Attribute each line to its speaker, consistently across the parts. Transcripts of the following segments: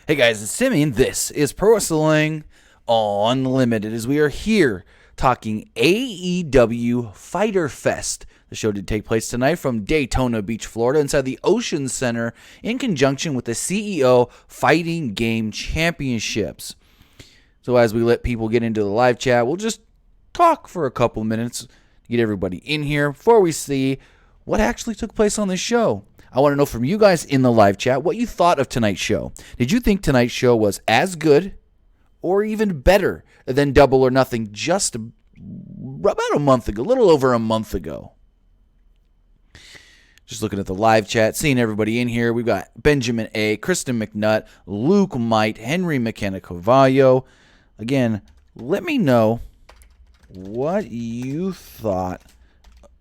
Speaker 1: Hey guys, it's Timmy, and this is Pro Wrestling Unlimited, as we are here talking AEW Fyter Fest. The show did take place tonight from Daytona Beach, Florida, inside the Ocean Center in conjunction with the CEO Fighting Game Championships. So as we let people get into the live chat, we'll just talk for a couple minutes to get everybody in here before we see what actually took place on this show. I want to know from you guys in the live chat what you thought of tonight's show. Did you think tonight's show was as good or even better than Double or Nothing just about a month ago, a little over a month ago? Just looking at the live chat, seeing everybody in here. We've got Benjamin A., Kristen McNutt, Luke Might, Henry McKenna Cavallo. Again, let me know what you thought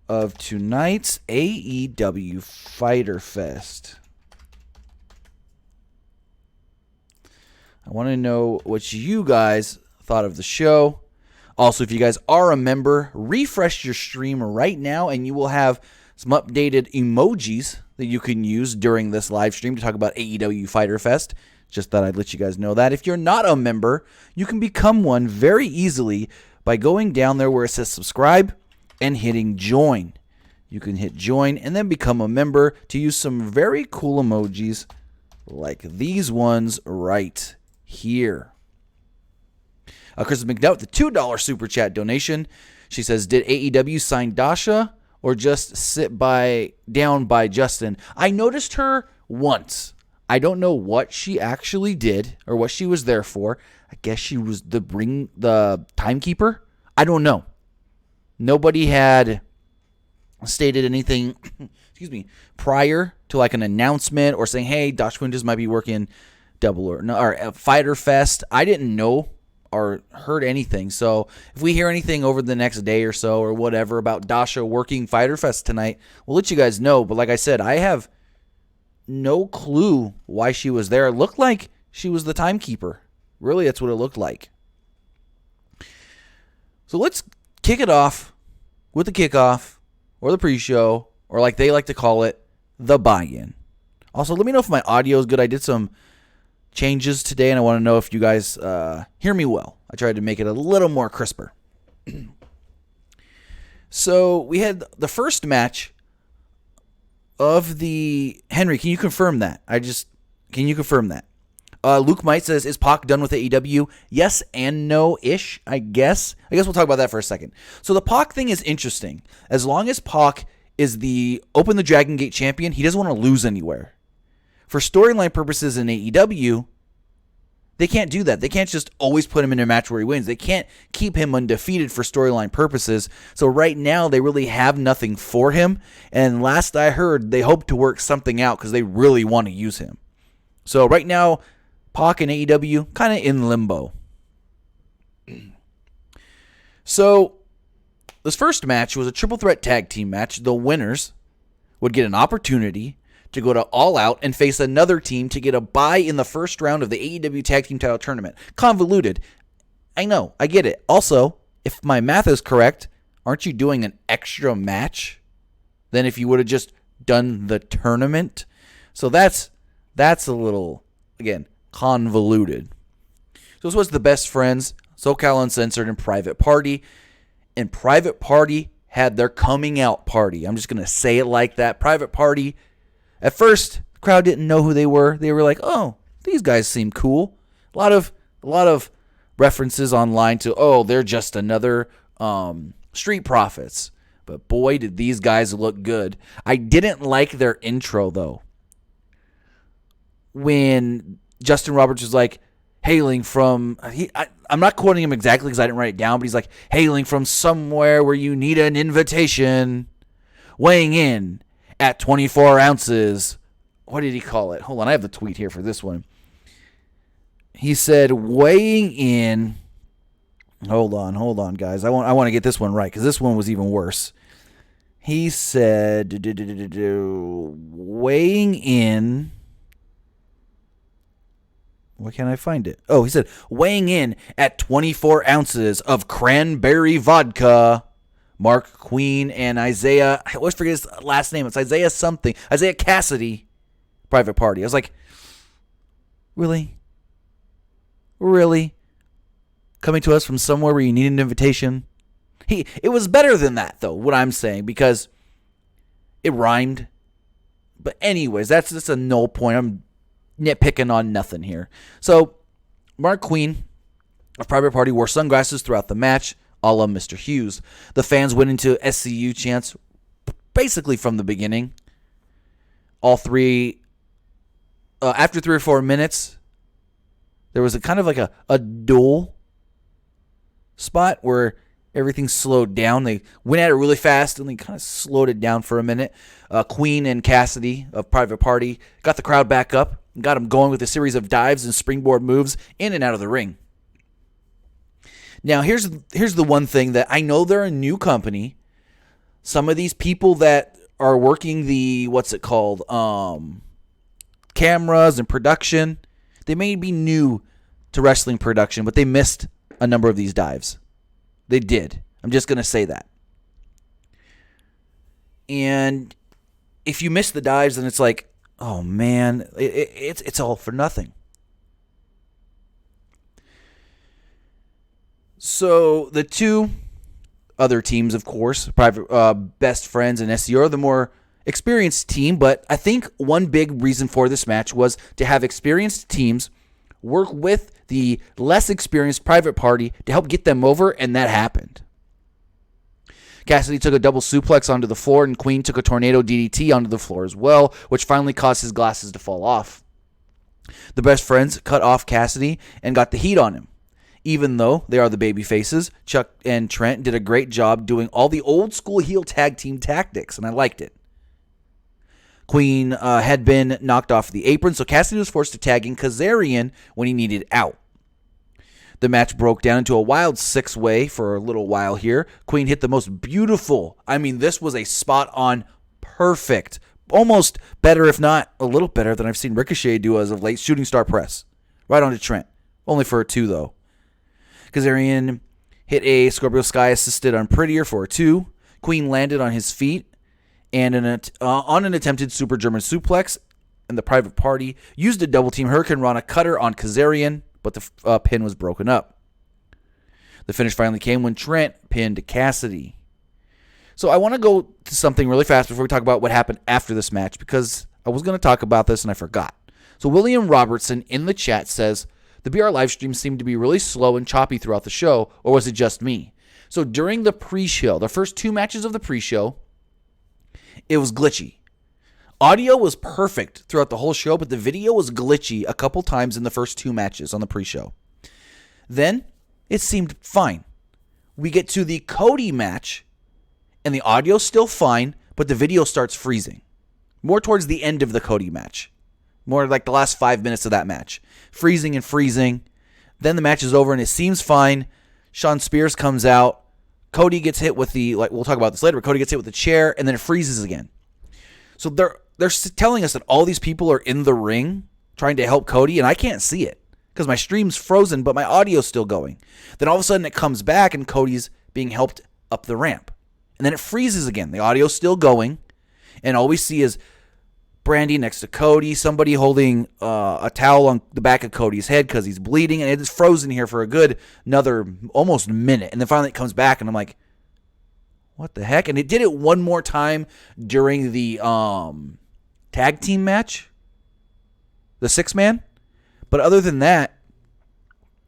Speaker 1: of tonight's AEW Fyter Fest. I want to know what you guys thought of the show. Also, if you guys are a member, refresh your stream right now and you will have some updated emojis that you can use during this live stream to talk about AEW Fyter Fest. Just thought I'd let you guys know that. If you're not a member, you can become one very easily by going down there where it says subscribe and hitting join. You can hit join and then become a member to use some very cool emojis like these ones right here. Kristen McNutt with the $2 super chat donation. She says, did AEW sign Dasha or just sit down by Justin? I noticed her once. I don't know what she actually did or what she was there for. I guess she was the timekeeper. I don't know. Nobody had stated anything, prior to like an announcement or saying, hey, Dasha Quintus might be working Double or Fyter Fest. I didn't know or heard anything. So if we hear anything over the next day or so or whatever about Dasha working Fyter Fest tonight, we'll let you guys know. But like I said, I have no clue why she was there. It looked like she was the timekeeper. Really, that's what it looked like. So let's kick it off with the kickoff or the pre-show, or like they like to call it, the buy-in. Also, let me know if my audio is good. I did some changes today, and I want to know if you guys hear me well. I tried to make it a little more crisper. So we had the first match of the... Henry, can you confirm that? Can you confirm that? Luke Might says, is Pac done with AEW? Yes and no-ish, I guess. I guess we'll talk about that for a second. So the Pac thing is interesting. As long as Pac is the Open the Dragon Gate champion, he doesn't want to lose anywhere. For storyline purposes in AEW, they can't do that. They can't just always put him in a match where he wins. They can't keep him undefeated for storyline purposes. So right now, they really have nothing for him. And last I heard, they hope to work something out because they really want to use him. So right now, Pac and AEW kind of in limbo. So this first match was a triple threat tag team match. The winners would get an opportunity to go to All Out and face another team to get a bye in the first round of the AEW Tag Team Title Tournament. Convoluted. I know. I get it. Also, if my math is correct, aren't you doing an extra match than if you would have just done the tournament? So that's a little, again, convoluted. So this was the Best Friends, SoCal Uncensored, and Private Party. And Private Party had their coming out party. I'm just going to say it like that. Private Party, at first, the crowd didn't know who they were. They were like, oh, these guys seem cool. A lot of references online to, oh, they're just another Street Profits. But boy, did these guys look good. I didn't like their intro, though. When Justin Roberts was like, hailing from, I'm not quoting him exactly because I didn't write it down, but he's like, hailing from somewhere where you need an invitation, weighing in at 24 ounces. What did he call it? Hold on, I have the tweet here for this one. He said, weighing in, hold on, guys. I want to get this one right because this one was even worse. He said, weighing in, why can't I find it? Oh, he said, weighing in at 24 ounces of cranberry vodka, Mark Queen and Isaiah, I always forget his last name. It's Isaiah Cassidy, Private Party. I was like, really? Really? Coming to us from somewhere where you need an invitation? It was better than that, though, what I'm saying, because it rhymed. But anyways, that's just a null point. I'm nitpicking on nothing here. So, Marq Quen of Private Party wore sunglasses throughout the match, a la Mr. Hughes. The fans went into SCU chants basically from the beginning. All three, after 3 or 4 minutes, there was a kind of like a duel spot where everything slowed down. They went at it really fast and they kind of slowed it down for a minute. Quen and Cassidy of Private Party got the crowd back up and got them going with a series of dives and springboard moves in and out of the ring. Now, here's the one thing that I know they're a new company. Some of these people that are working the, cameras and production, they may be new to wrestling production, but they missed a number of these dives. They did. I'm just going to say that. And if you miss the dives, then it's like, oh man, it's all for nothing. So the two other teams, of course, Best Friends and SCU, are the more experienced team, but I think one big reason for this match was to have experienced teams work with the less experienced Private Party to help get them over, and that happened. Cassidy took a double suplex onto the floor, and Quen took a tornado DDT onto the floor as well, which finally caused his glasses to fall off. The Best Friends cut off Cassidy and got the heat on him. Even though they are the baby faces, Chuck and Trent did a great job doing all the old school heel tag team tactics, and I liked it. Quen had been knocked off the apron, so Cassidy was forced to tag in Kazarian when he needed out. The match broke down into a wild 6-way for a little while here. Quen hit the most beautiful, this was a spot-on perfect, almost better if not a little better than I've seen Ricochet do as of late, shooting star press. Right onto Trent. Only for a 2, though. Kazarian hit a Scorpio Sky assisted on Prettier for a 2. Quen landed on his feet and on an attempted Super German suplex, and the Private Party used a double team Hurricane Rana cutter on Kazarian, but the pin was broken up. The finish finally came when Trent pinned Cassidy. So I want to go to something really fast before we talk about what happened after this match, because I was going to talk about this and I forgot. So William Robertson in the chat says, the BR live stream seemed to be really slow and choppy throughout the show, or was it just me? So during the pre-show, the first 2 matches of the pre-show, it was glitchy. Audio was perfect throughout the whole show, but the video was glitchy a couple times in the first 2 matches on the pre-show. Then it seemed fine. We get to the Cody match, and the audio's still fine, but the video starts freezing. More towards the end of the Cody match. More like the last 5 minutes of that match. Freezing and freezing. Then the match is over and it seems fine. Shawn Spears comes out. Cody gets hit with we'll talk about this later, but Cody gets hit with the chair and then it freezes again. So they're telling us that all these people are in the ring trying to help Cody, and I can't see it because my stream's frozen, but my audio's still going. Then all of a sudden it comes back and Cody's being helped up the ramp. And then it freezes again. The audio's still going, and all we see is Brandy next to Cody, somebody holding a towel on the back of Cody's head because he's bleeding, and it's frozen here for a good another almost minute. And then finally it comes back, and I'm like, what the heck? And it did it one more time during the tag team match, the 6-man. But other than that,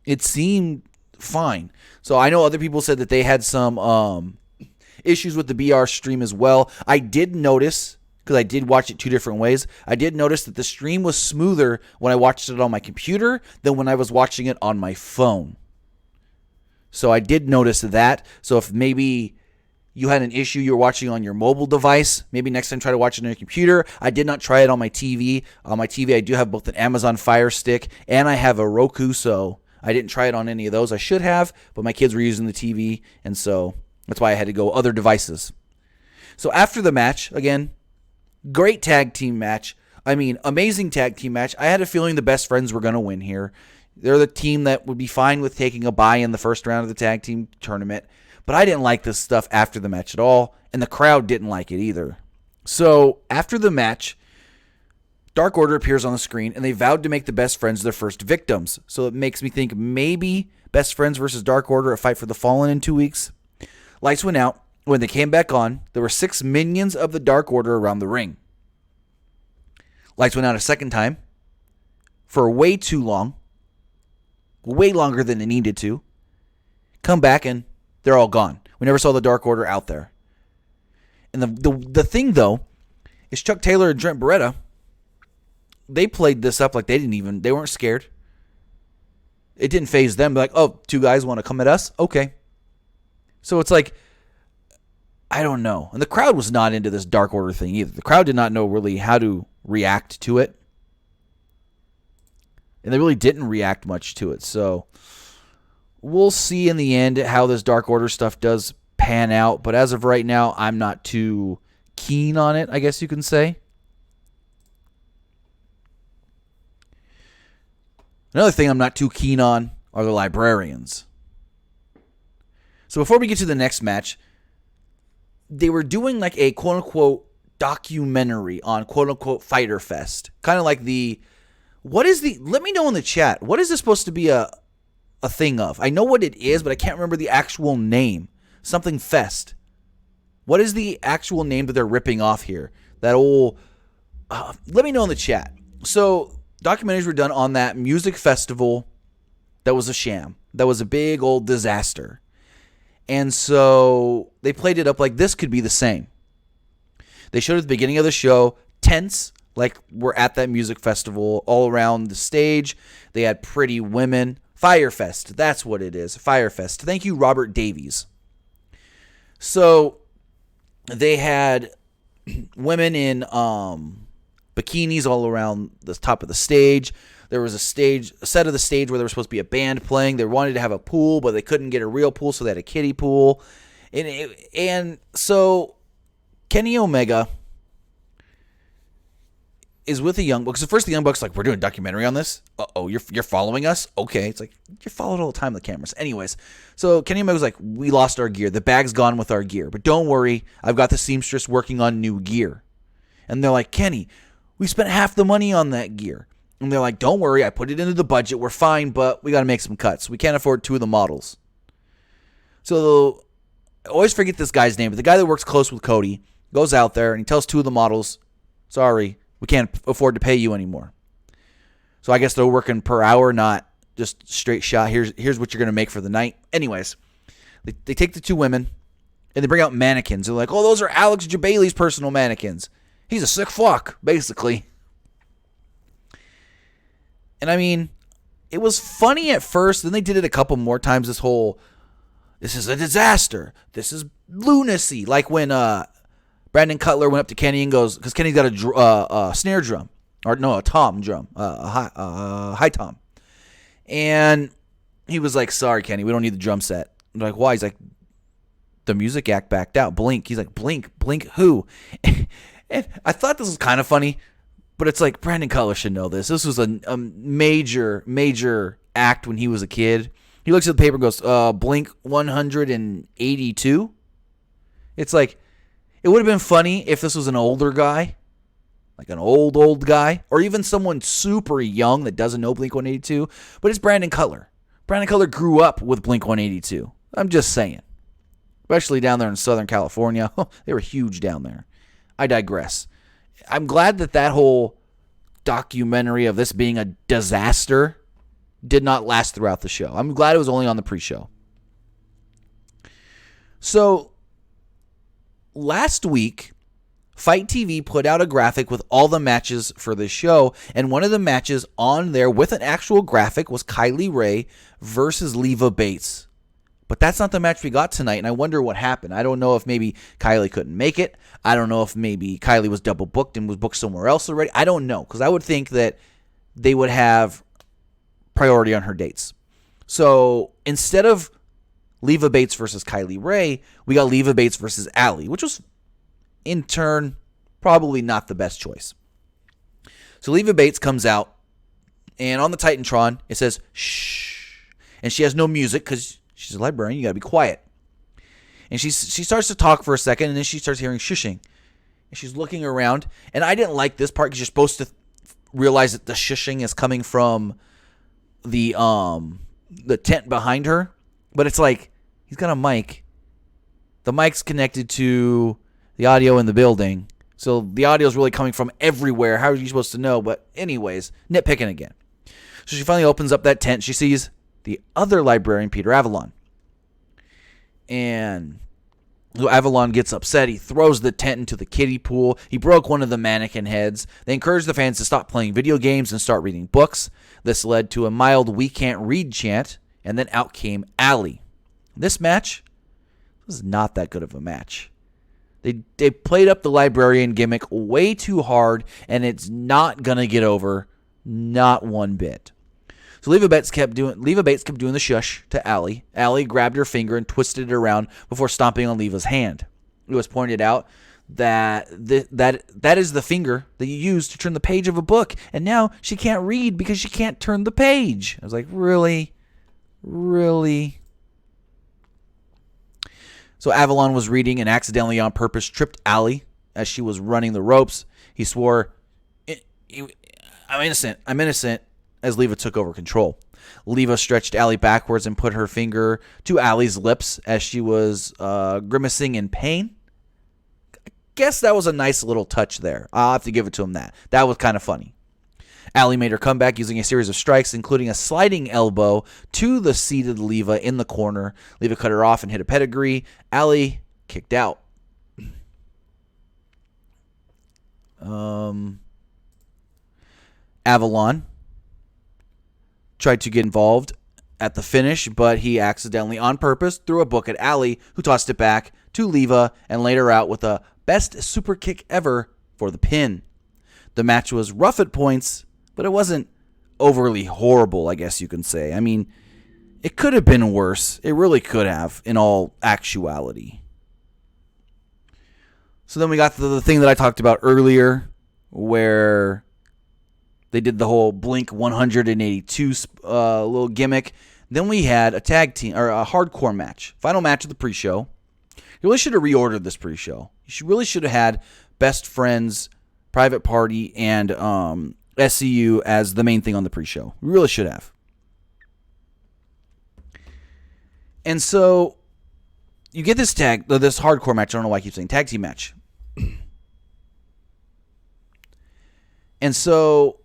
Speaker 1: it seemed fine. So I know other people said that they had some issues with the BR stream as well. I did notice, because I did watch it 2 different ways, I did notice that the stream was smoother when I watched it on my computer than when I was watching it on my phone. So I did notice that. So if maybe you had an issue you were watching on your mobile device, maybe next time try to watch it on your computer. I did not try it on my TV. On my TV, I do have both an Amazon Fire Stick and I have a Roku, so I didn't try it on any of those. I should have, but my kids were using the TV, and so that's why I had to go other devices. So after the match, again, great tag team match. Amazing tag team match. I had a feeling the Best Friends were going to win here. They're the team that would be fine with taking a bye in the first round of the tag team tournament. But I didn't like this stuff after the match at all, and the crowd didn't like it either. So after the match, Dark Order appears on the screen, and they vowed to make the Best Friends their first victims. So it makes me think maybe Best Friends versus Dark Order, a fight for the fallen in 2 weeks. Lights went out. When they came back on, there were 6 minions of the Dark Order around the ring. Lights went out a second time for way too long. Way longer than they needed to. Come back and they're all gone. We never saw the Dark Order out there. And the thing, though, is Chuck Taylor and Trent Beretta, they played this up like they weren't scared. It didn't faze them. Like, oh, 2 guys want to come at us? Okay. So it's like, I don't know. And the crowd was not into this Dark Order thing either. The crowd did not know really how to react to it. And they really didn't react much to it. So we'll see in the end how this Dark Order stuff does pan out. But as of right now, I'm not too keen on it, I guess you can say. Another thing I'm not too keen on are the Librarians. So before we get to the next match, they were doing like a quote-unquote documentary on quote-unquote Fyter Fest. Kind of like let me know in the chat, what is this supposed to be a thing of? I know what it is, but I can't remember the actual name. Something Fest. What is the actual name that they're ripping off here? That old... let me know in the chat. So, documentaries were done on that music festival that was a sham. That was a big old disaster. And so they played it up like this could be the same. They showed at the beginning of the show tents like we're at that music festival all around the stage. They had pretty women. Fyre Fest, that's what it is. Fyre Fest. Thank you, Robert Davies. So they had women in bikinis all around the top of the stage. There was a set of the stage where there was supposed to be a band playing. They wanted to have a pool, but they couldn't get a real pool, so they had a kiddie pool. And so Kenny Omega is with the Young Bucks. So first the Young Bucks like, we're doing a documentary on this? Uh-oh, you're following us? Okay. It's like, you're followed all the time with the cameras. Anyways, so Kenny Omega was like, we lost our gear. The bag's gone with our gear. But don't worry, I've got the seamstress working on new gear. And they're like, Kenny, we spent half the money on that gear. And they're like, don't worry, I put it into the budget. We're fine, but we got to make some cuts. We can't afford 2 of the models. So I always forget this guy's name, but the guy that works close with Cody goes out there and he tells 2 of the models, sorry, we can't afford to pay you anymore. So I guess they're working per hour, not just straight shot. Here's what you're going to make for the night. Anyways, they take the 2 women and they bring out mannequins. They're like, oh, those are Alex Jabali's personal mannequins. He's a sick fuck, basically. And I mean, it was funny at first. Then they did it a couple more times. This is a disaster. This is lunacy. Like when Brandon Cutler went up to Kenny and goes, because Kenny's got a snare drum. Or no, a tom drum. A high tom. And he was like, sorry, Kenny, we don't need the drum set. I'm like, why? He's like, the music act backed out. Blink. He's like, Blink who? And I thought this was kind of funny. But it's like, Brandon Cutler should know this. This was a major act when he was a kid. He looks at the paper and goes, Blink 182? It's like, it would have been funny if this was an older guy. Like an old guy. Or even someone super young that doesn't know Blink 182. But it's Brandon Cutler. Brandon Cutler grew up with Blink 182. I'm just saying. Especially down there in Southern California. They were huge down there. I digress. I'm glad that whole documentary of this being a disaster did not last throughout the show. I'm glad it was only on the pre-show. So, last week, Fight TV put out a graphic with all the matches for this show, and one of the matches on there with an actual graphic was Kylie Rae versus Leva Bates. But that's not the match we got tonight, and I wonder what happened. I don't know if maybe Kylie couldn't make it. I don't know if maybe Kylie was double booked and was booked somewhere else already. I don't know, because I would think that they would have priority on her dates. So instead of Leva Bates versus Kylie Rae, we got Leva Bates versus Allie, which was, in turn, probably not the best choice. So Leva Bates comes out, and on the Titantron, it says, shh. And she has no music, because she's a librarian, you got to be quiet. And she starts to talk for a second, and then she starts hearing shushing. And she's looking around. And I didn't like this part because you're supposed to realize that the shushing is coming from the tent behind her. But it's like, he's got a mic. The mic's connected to the audio in the building. So the audio is really coming from everywhere. How are you supposed to know? But anyways, nitpicking again. So she finally opens up that tent. She sees the other librarian, Peter Avalon. And Avalon gets upset. He throws the tent into the kiddie pool. He broke one of the mannequin heads. They encouraged the fans to stop playing video games and start reading books. This led to a mild "we can't read" chant, and then out came Allie. This match was not that good of a match. They played up the librarian gimmick way too hard, and it's not going to get over, not one bit. So Leva Bates kept doing the shush to Allie. Allie grabbed her finger and twisted it around before stomping on Leva's hand. It was pointed out that that is the finger that you use to turn the page of a book, and now she can't read because she can't turn the page. I was like, really? Really? So Avalon was reading and accidentally on purpose tripped Allie as she was running the ropes. He swore, I'm innocent, as Leva took over control. Leva stretched Allie backwards and put her finger to Allie's lips as she was grimacing in pain. I guess that was a nice little touch there. I'll have to give it to him that. That was kind of funny. Allie made her comeback using a series of strikes, including a sliding elbow to the seated Leva in the corner. Leva cut her off and hit a pedigree. Allie kicked out. Avalon tried to get involved at the finish, but he accidentally, on purpose, threw a book at Allie, who tossed it back to Leva and laid her out with a best super kick ever for the pin. The match was rough at points, but it wasn't overly horrible, I guess you can say. I mean, it could have been worse. It really could have, in all actuality. So then we got the thing that I talked about earlier, where they did the whole Blink 182 little gimmick. Then we had a tag team, or a hardcore match. Final match of the pre-show. You really should have reordered this pre-show. You really should have had Best Friends, Private Party, and SCU as the main thing on the pre-show. We really should have. And so you get this hardcore match. I don't know why I keep saying tag team match. And so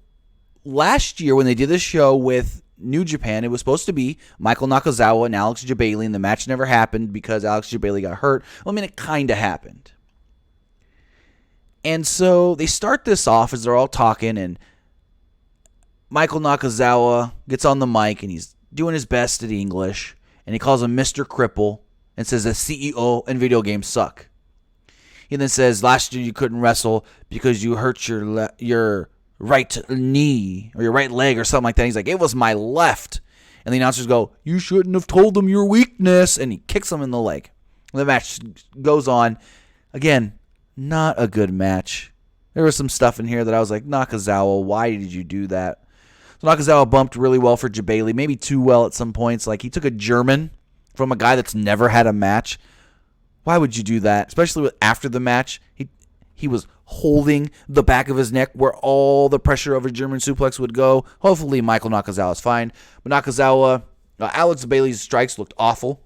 Speaker 1: last year when they did this show with New Japan, it was supposed to be Michael Nakazawa and Alex Jebailey, and the match never happened because Alex Jebailey got hurt. Well, I mean, it kind of happened. And so they start this off as they're all talking, and Michael Nakazawa gets on the mic, and he's doing his best at English, and he calls him Mr. Cripple and says the CEO and video games suck. He then says, last year you couldn't wrestle because you hurt your right knee or your right leg or something like that. He's like, it was my left. And the announcers go, you shouldn't have told them your weakness. And he kicks him in the leg. The match goes on. Again, not a good match. There was some stuff in here that I was like, Nakazawa, why did you do that? So Nakazawa bumped really well for Jebailey, maybe too well at some points. Like, he took a German from a guy that's never had a match. Why would you do that? Especially after the match. He was holding the back of his neck where all the pressure of a German suplex would go. Hopefully Michael Nakazawa is fine. But Nakazawa, Alex Jebailey's strikes looked awful.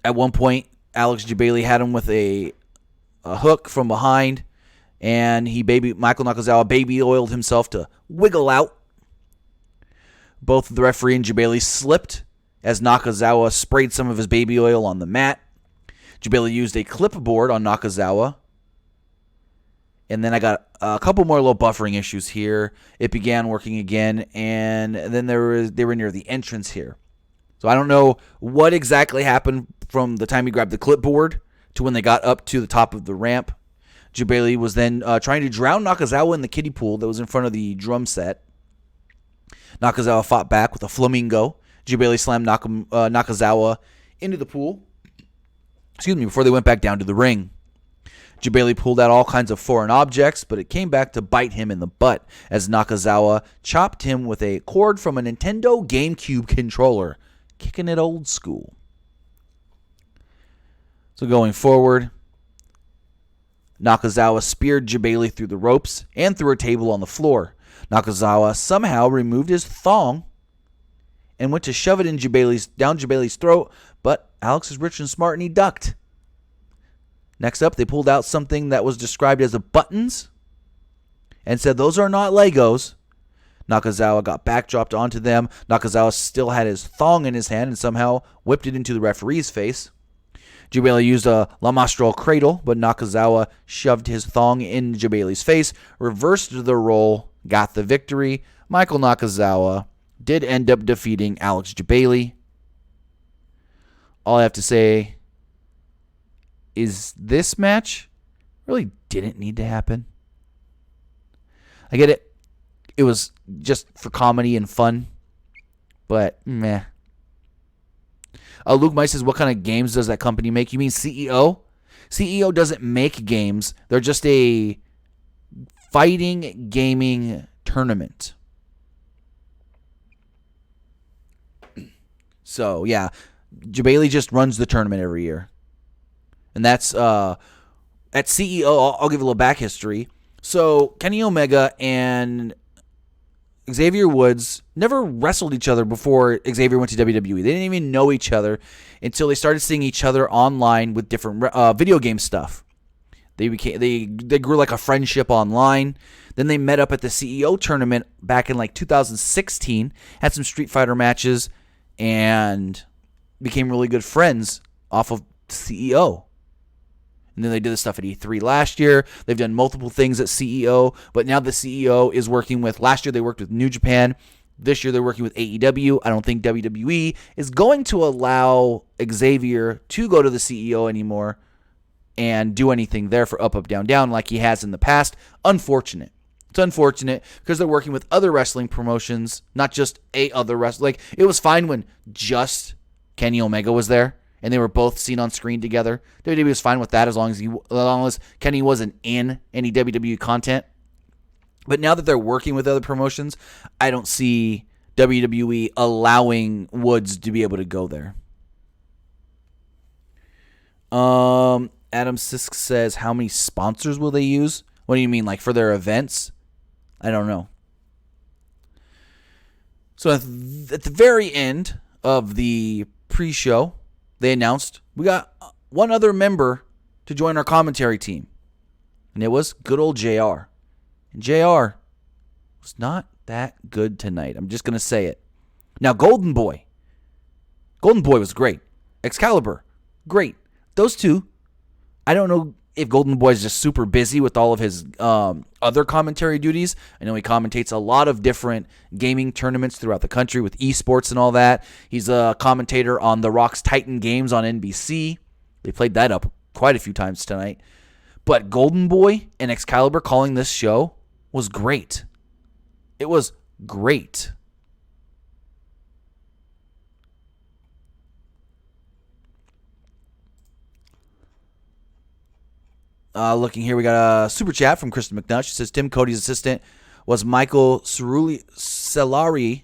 Speaker 1: At one point, Alex Jebailey had him with a hook from behind, and Michael Nakazawa baby oiled himself to wiggle out. Both the referee and Jebailey slipped as Nakazawa sprayed some of his baby oil on the mat. Jebailey used a clipboard on Nakazawa. And then I got a couple more little buffering issues here. It began working again, and then they were near the entrance here. So I don't know what exactly happened from the time he grabbed the clipboard to when they got up to the top of the ramp. Jebailey was then trying to drown Nakazawa in the kiddie pool that was in front of the drum set. Nakazawa fought back with a flamingo. Jebailey slammed Nakazawa into the pool. Before they went back down to the ring. Jebailey pulled out all kinds of foreign objects, but it came back to bite him in the butt as Nakazawa chopped him with a cord from a Nintendo GameCube controller, kicking it old school. So going forward, Nakazawa speared Jabali through the ropes and through a table on the floor. Nakazawa somehow removed his thong and went to shove it down Jabali's throat, but Alex is rich and smart and he ducked. Next up, they pulled out something that was described as buttons and said those are not Legos. Nakazawa got backdropped onto them. Nakazawa still had his thong in his hand and somehow whipped it into the referee's face. Jabali used a La Mastral cradle, but Nakazawa shoved his thong in Jabali's face, reversed the roll, got the victory. Michael Nakazawa did end up defeating Alex Jabali. All I have to say is this match really didn't need to happen. I get it. It was just for comedy and fun, but meh. Luke Mice says, what kind of games does that company make? You mean CEO? CEO doesn't make games. They're just a fighting gaming tournament. So, yeah. Jabali just runs the tournament every year. And that's, at CEO, I'll give a little back history. So, Kenny Omega and Xavier Woods never wrestled each other before Xavier went to WWE. They didn't even know each other until they started seeing each other online with different video game stuff. They grew like a friendship online. Then they met up at the CEO tournament back in like 2016, had some Street Fighter matches, and became really good friends off of CEO. And then they did this stuff at E3 last year. They've done multiple things at CEO, but now the CEO is working with, last year they worked with New Japan. This year they're working with AEW. I don't think WWE is going to allow Xavier to go to the CEO anymore and do anything there for Up, Down, Down like he has in the past. Unfortunate. It's unfortunate because they're working with other wrestling promotions, not just a other wrestling. Like, it was fine when just Kenny Omega was there and they were both seen on screen together. WWE was fine with that as long as Kenny wasn't in any WWE content. But now that they're working with other promotions, I don't see WWE allowing Woods to be able to go there. Adam Sisk says, how many sponsors will they use? What do you mean, like for their events? I don't know. So at the very end of the pre-show, they announced we got one other member to join our commentary team. And it was good old JR. And JR was not that good tonight. I'm just going to say it. Now, Golden Boy was great. Excalibur, great. Those two, I don't know if Golden Boy is just super busy with all of his other commentary duties. I know he commentates a lot of different gaming tournaments throughout the country with esports and all that. He's a commentator on The Rock's Titan Games on NBC. They played that up quite a few times tonight. But Golden Boy and Excalibur calling this show was great. It was great. Looking here, we got a super chat from Kristen McNutt. She says Tim Cody's assistant was Michael Sulari,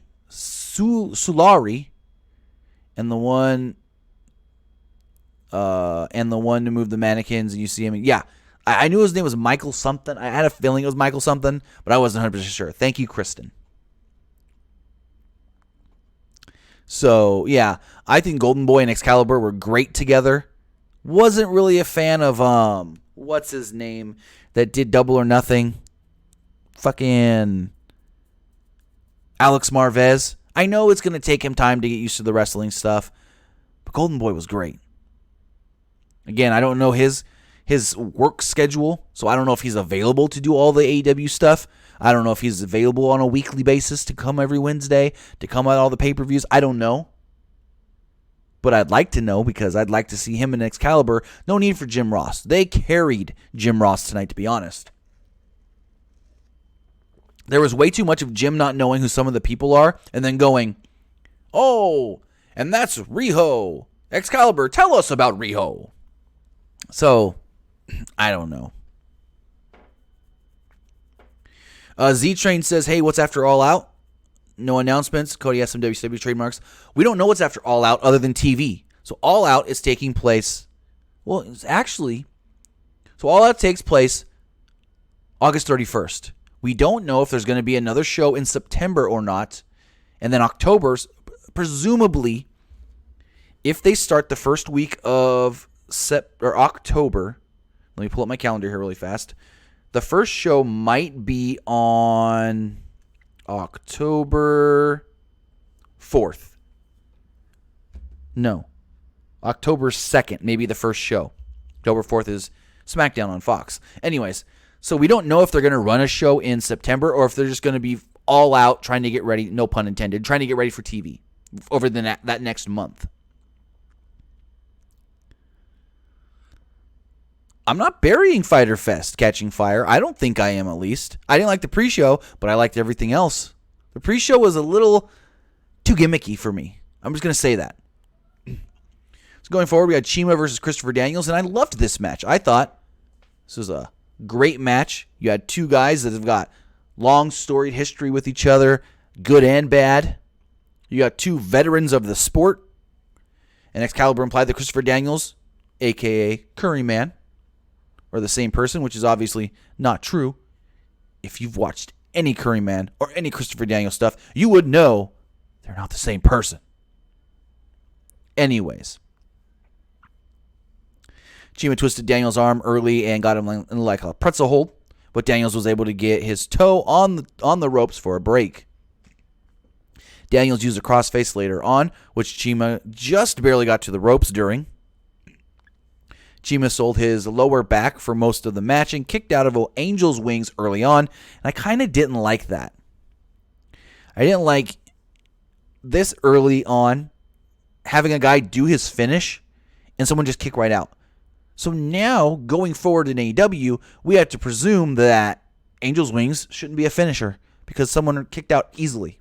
Speaker 1: and the one to move the mannequins, and you see him. Yeah, I knew his name was Michael something. I had a feeling it was Michael something, but I wasn't 100% sure. Thank you, Kristen. So, yeah, I think Golden Boy and Excalibur were great together. Wasn't really a fan of, what's his name that did Double or Nothing? Fucking Alex Marvez. I know it's going to take him time to get used to the wrestling stuff, but Golden Boy was great. Again, I don't know his work schedule, so I don't know if he's available to do all the AEW stuff. I don't know if he's available on a weekly basis to come every Wednesday, to come at all the pay-per-views. I don't know. But I'd like to know because I'd like to see him in Excalibur. No need for Jim Ross. They carried Jim Ross tonight, to be honest. There was way too much of Jim not knowing who some of the people are and then going, oh, and that's Riho. Excalibur, tell us about Riho. So, I don't know. Z-Train says, hey, what's after All Out? No announcements. Cody has some WCW trademarks. We don't know what's after All Out other than TV. So All Out is taking place. Well, it's actually. So all that takes place August 31st. We don't know if there's going to be another show in September or not. And then October's, presumably, if they start the first week of October, let me pull up my calendar here really fast. The first show might be on October 4th. No. October 2nd, maybe the first show. October 4th is SmackDown on Fox. Anyways, so we don't know if they're going to run a show in September or if they're just going to be all out trying to get ready, no pun intended, trying to get ready for TV over that next month. I'm not burying Fyter Fest catching fire. I don't think I am, at least. I didn't like the pre-show, but I liked everything else. The pre-show was a little too gimmicky for me. I'm just going to say that. So going forward, we had Chima versus Christopher Daniels, and I loved this match. I thought this was a great match. You had two guys that have got long storied history with each other, good and bad. You got two veterans of the sport. And Excalibur implied that Christopher Daniels, a.k.a. Curry Man, are the same person, which is obviously not true. If you've watched any Curry Man or any Christopher Daniels stuff, you would know they're not the same person. Anyways, Chima twisted Daniels' arm early and got him in like a pretzel hold, but Daniels was able to get his toe on the ropes for a break. Daniels used a crossface later on, which Chima just barely got to the ropes during. Chima sold his lower back for most of the match and kicked out of Angel's wings early on, and I kind of didn't like that. I didn't like this early on, having a guy do his finish and someone just kick right out. So now, going forward in AEW, we have to presume that Angel's wings shouldn't be a finisher because someone kicked out easily.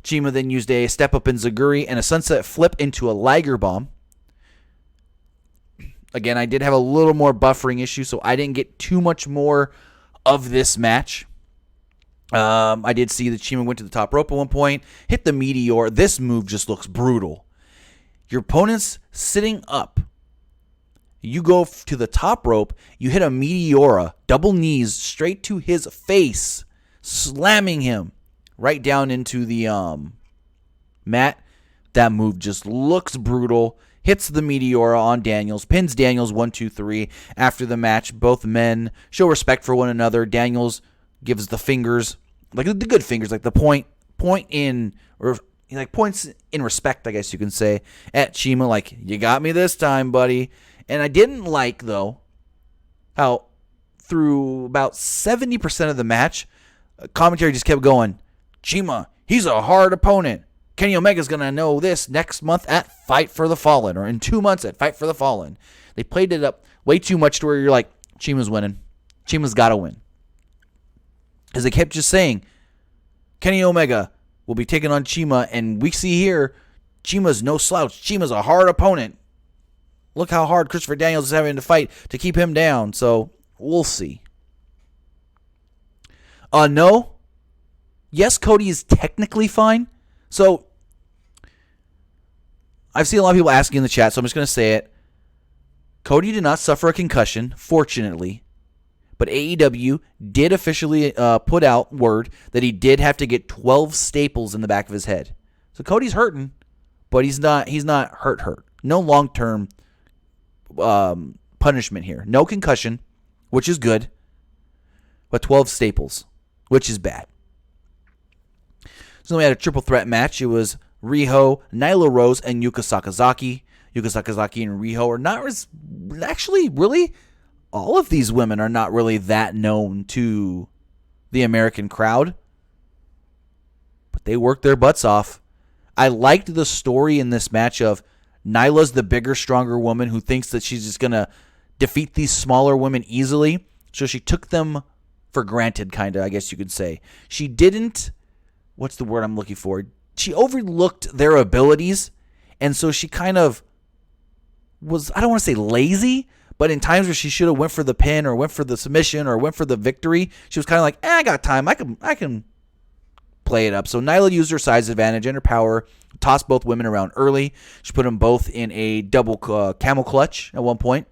Speaker 1: Chima then used a step-up enziguri and a sunset flip into a Liger bomb. Again, I did have a little more buffering issue, so I didn't get too much more of this match. I did see that Chima went to the top rope at one point, hit the Meteor. This move just looks brutal. Your opponent's sitting up. You go to the top rope, you hit a Meteora, double knees straight to his face, slamming him right down into the mat. That move just looks brutal. Hits the Meteora on Daniels, pins Daniels 1, 2, 3. After the match, both men show respect for one another. Daniels gives the fingers, like the good fingers, like the point in, or like points in respect, I guess you can say, at Chima, like, you got me this time, buddy. And I didn't like, though, how through about 70% of the match, commentary just kept going, Chima, he's a hard opponent. Kenny Omega's going to know this next month at Fight for the Fallen, or in 2 months at Fight for the Fallen. They played it up way too much to where you're like, Chima's winning. Chima's got to win. Because they kept just saying, Kenny Omega will be taking on Chima, and we see here, Chima's no slouch. Chima's a hard opponent. Look how hard Christopher Daniels is having to fight to keep him down. So, we'll see. No. Yes, Cody is technically fine. So, I've seen a lot of people asking in the chat, so I'm just going to say it. Cody did not suffer a concussion, fortunately. But AEW did officially put out word that he did have to get 12 staples in the back of his head. So Cody's hurting, but he's not hurt. No long-term punishment here. No concussion, which is good, but 12 staples, which is bad. So then we had a triple threat match. It was Riho, Nyla Rose, and Yuka Sakazaki. Yuka Sakazaki and Riho are not actually really. All of these women are not really that known to the American crowd, but they worked their butts off. I liked the story in this match of Nyla's the bigger, stronger woman who thinks that she's just going to defeat these smaller women easily, so she took them for granted, kind of, I guess you could say. She didn't, what's the word I'm looking for? She overlooked their abilities, and so she kind of was, I don't want to say lazy, but in times where she should have went for the pin or went for the submission or went for the victory, she was kind of like, I got time. I can play it up. So Nyla used her size advantage and her power, tossed both women around early. She put them both in a double camel clutch at one point.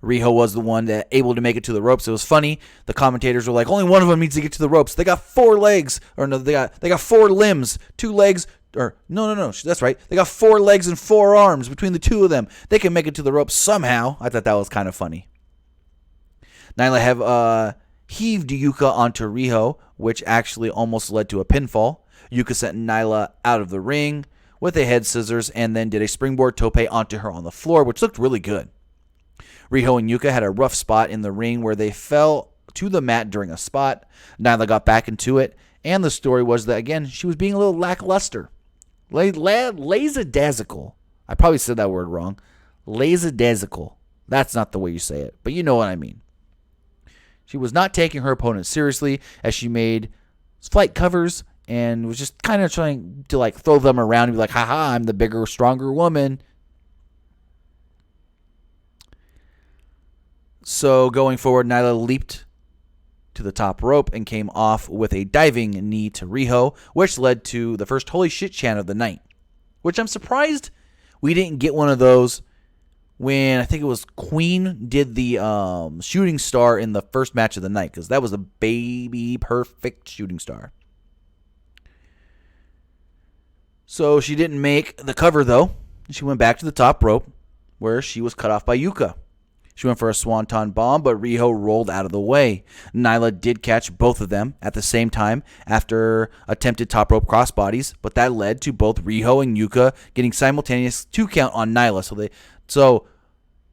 Speaker 1: Riho was the one that able to make it to the ropes. It was funny. The commentators were like, only one of them needs to get to the ropes. They got 4 legs, or no, they got 4 limbs, 2 legs, or no, that's right. They got 4 legs and 4 arms between the 2 of them. They can make it to the ropes somehow. I thought that was kind of funny. Nyla have heaved Yuka onto Riho, which actually almost led to a pinfall. Yuka sent Nyla out of the ring with a head scissors and then did a springboard tope onto her on the floor, which looked really good. Riho and Yuka had a rough spot in the ring where they fell to the mat during a spot. Nyla got back into it, and the story was that, again, she was being a little lackluster. Lackadaisical. I probably said that word wrong. Lackadaisical. That's not the way you say it, but you know what I mean. She was not taking her opponent seriously as she made flight covers and was just kind of trying to like throw them around and be like, haha, I'm the bigger, stronger woman. So going forward, Nyla leaped to the top rope and came off with a diving knee to Riho, which led to the first holy shit chant of the night, which I'm surprised we didn't get one of those when I think it was Queen did the shooting star in the first match of the night, because that was a baby perfect shooting star. So she didn't make the cover, though. She went back to the top rope where she was cut off by Yuka. She went for a swanton bomb, but Riho rolled out of the way. Nyla did catch both of them at the same time after attempted top rope crossbodies, but that led to both Riho and Yuka getting simultaneous 2 count on Nyla. So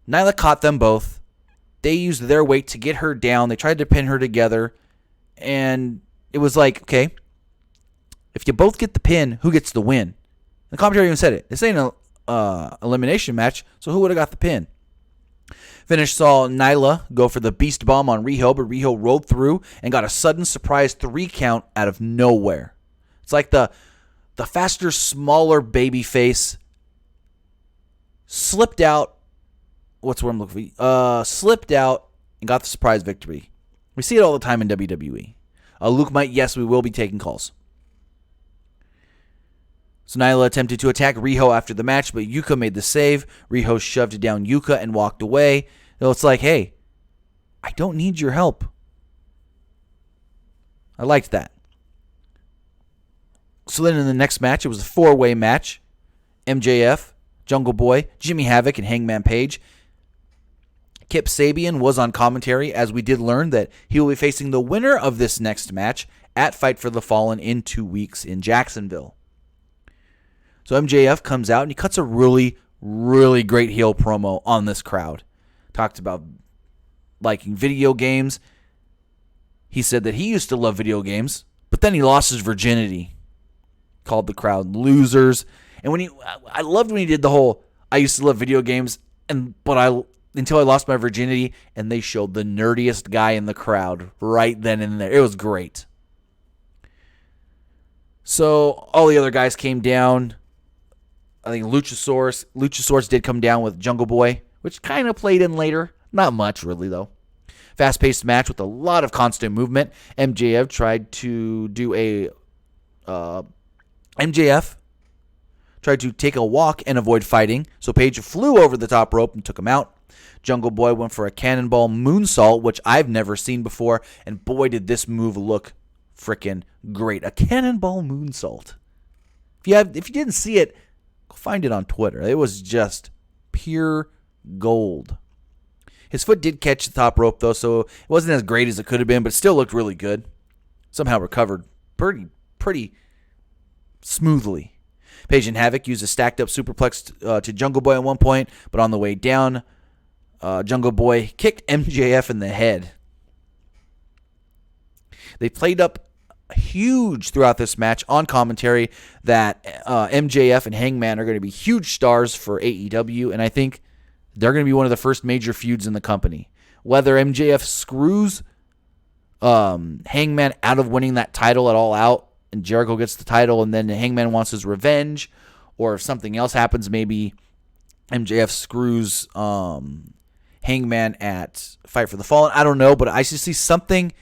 Speaker 1: Nyla caught them both. They used their weight to get her down. They tried to pin her together, and it was like, okay, if you both get the pin, who gets the win? The commentary even said it. This ain't an elimination match, so who would have got the pin? Finish saw Nyla go for the beast bomb on Riho, but Riho rolled through and got a sudden surprise 3 count out of nowhere. It's like the faster, smaller baby face slipped out. What's what I'm looking for? Slipped out and got the surprise victory. We see it all the time in WWE. Luke might, yes, we will be taking calls. So Nyla attempted to attack Riho after the match, but Yuka made the save. Riho shoved down Yuka and walked away. So it's like, hey, I don't need your help. I liked that. So then in the next match, it was a 4-way match. MJF, Jungle Boy, Jimmy Havoc, and Hangman Page. Kip Sabian was on commentary, as we did learn that he will be facing the winner of this next match at Fight for the Fallen in 2 weeks in Jacksonville. So MJF comes out and he cuts a really, really great heel promo on this crowd. Talked about liking video games. He said that he used to love video games, but then he lost his virginity. Called the crowd losers. And I loved when he did the whole, I used to love video games, until I lost my virginity, and they showed the nerdiest guy in the crowd right then and there. It was great. So all the other guys came down. I think Luchasaurus did come down with Jungle Boy, which kind of played in later. Not much, really, though. Fast-paced match with a lot of constant movement. MJF tried to take a walk and avoid fighting, so Page flew over the top rope and took him out. Jungle Boy went for a cannonball moonsault, which I've never seen before, and boy, did this move look freaking great. A cannonball moonsault. If you didn't see it, go find it on Twitter. It was just pure gold. His foot did catch the top rope, though, so it wasn't as great as it could have been, but still looked really good. Somehow recovered pretty smoothly. Page and Havoc used a stacked-up superplex to Jungle Boy at one point, but on the way down, Jungle Boy kicked MJF in the head. They played up huge throughout this match on commentary that MJF and Hangman are going to be huge stars for AEW, and I think they're going to be one of the first major feuds in the company. Whether MJF screws Hangman out of winning that title at All Out and Jericho gets the title and then Hangman wants his revenge, or if something else happens, maybe MJF screws Hangman at Fight for the Fallen. I don't know, but I just see something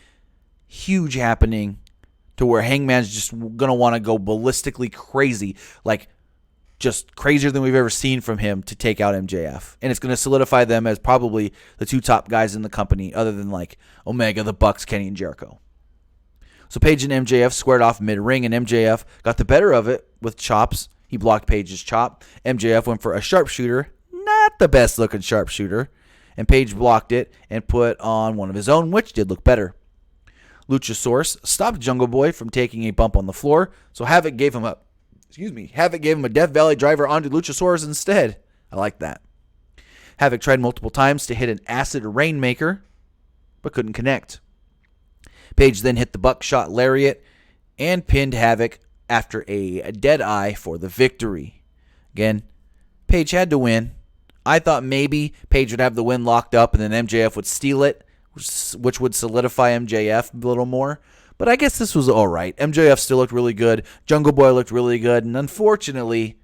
Speaker 1: huge happening to where Hangman's just going to want to go ballistically crazy. Like just crazier than we've ever seen from him to take out MJF. And it's going to solidify them as probably the 2 top guys in the company other than like Omega, the Bucks, Kenny, and Jericho. So Page and MJF squared off mid-ring, and MJF got the better of it with chops. He blocked Page's chop. MJF went for a sharpshooter, not the best-looking sharpshooter, and Page blocked it and put on one of his own, which did look better. Luchasaurus stopped Jungle Boy from taking a bump on the floor, so Havoc gave him a Death Valley driver onto Luchasaurus instead. I like that. Havoc tried multiple times to hit an acid rainmaker, but couldn't connect. Page then hit the buckshot lariat and pinned Havoc after a dead eye for the victory. Again, Page had to win. I thought maybe Page would have the win locked up and then MJF would steal it, which would solidify MJF a little more. But I guess this was all right. MJF still looked really good. Jungle Boy looked really good. And unfortunately,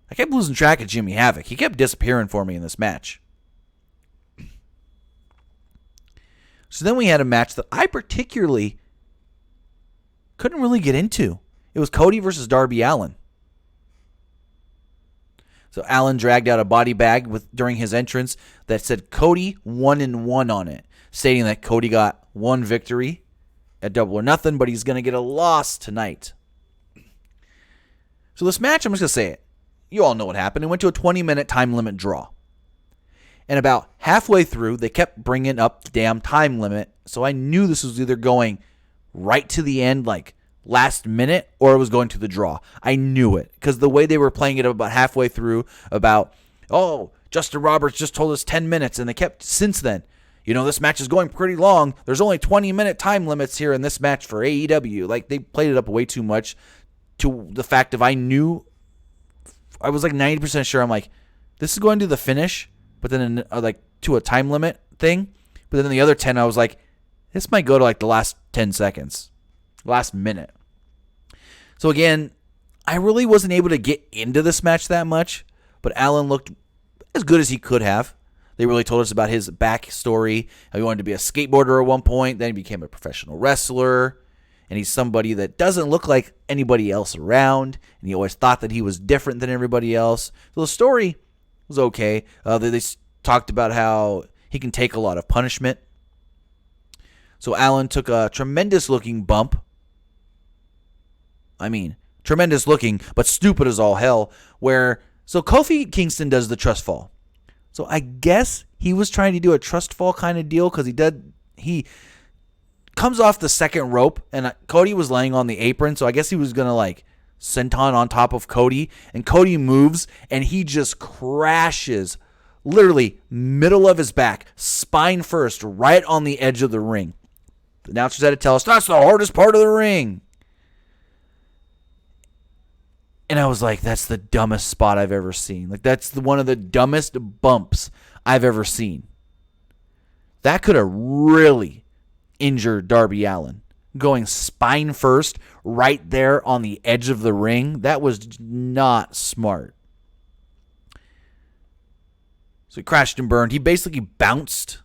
Speaker 1: I kept losing track of Jimmy Havoc. He kept disappearing for me in this match. So then we had a match that I particularly couldn't really get into. It was Cody versus Darby Allin. So Allin dragged out a body bag during his entrance that said Cody 1-1 on it, stating that Cody got 1 victory at Double or Nothing, but he's going to get a loss tonight. So this match, I'm just going to say it. You all know what happened. It went to a 20-minute time limit draw. And about halfway through, they kept bringing up the damn time limit. So I knew this was either going right to the end, like last minute, or it was going to the draw. I knew it because the way they were playing it about halfway through about, oh, Justin Roberts just told us 10 minutes. And they kept since then. You know, this match is going pretty long. There's only 20-minute time limits here in this match for AEW. Like, they played it up way too much to the fact of I was like 90% sure. I'm like, this is going to the finish. But then like to a time limit thing. But then the other 10, I was like, this might go to like the last 10 seconds. Last minute. So again, I really wasn't able to get into this match that much. But Allin looked as good as he could have. They really told us about his backstory. How he wanted to be a skateboarder at one point. Then he became a professional wrestler. And he's somebody that doesn't look like anybody else around. And he always thought that he was different than everybody else. So the story was okay. They talked about how he can take a lot of punishment. So Allin took a tremendous looking bump. I mean, tremendous looking, but stupid as all hell. So Kofi Kingston does the trust fall. So I guess he was trying to do a trust fall kind of deal because he comes off the second rope and Cody was laying on the apron. So I guess he was going to like senton on top of Cody, and Cody moves and he just crashes literally middle of his back, spine first, right on the edge of the ring. The announcers had to tell us that's the hardest part of the ring. And I was like, that's the dumbest spot I've ever seen. Like, that's one of the dumbest bumps I've ever seen. That could have really injured Darby Allin. Going spine first, right there on the edge of the ring. That was not smart. So he crashed and burned. He basically bounced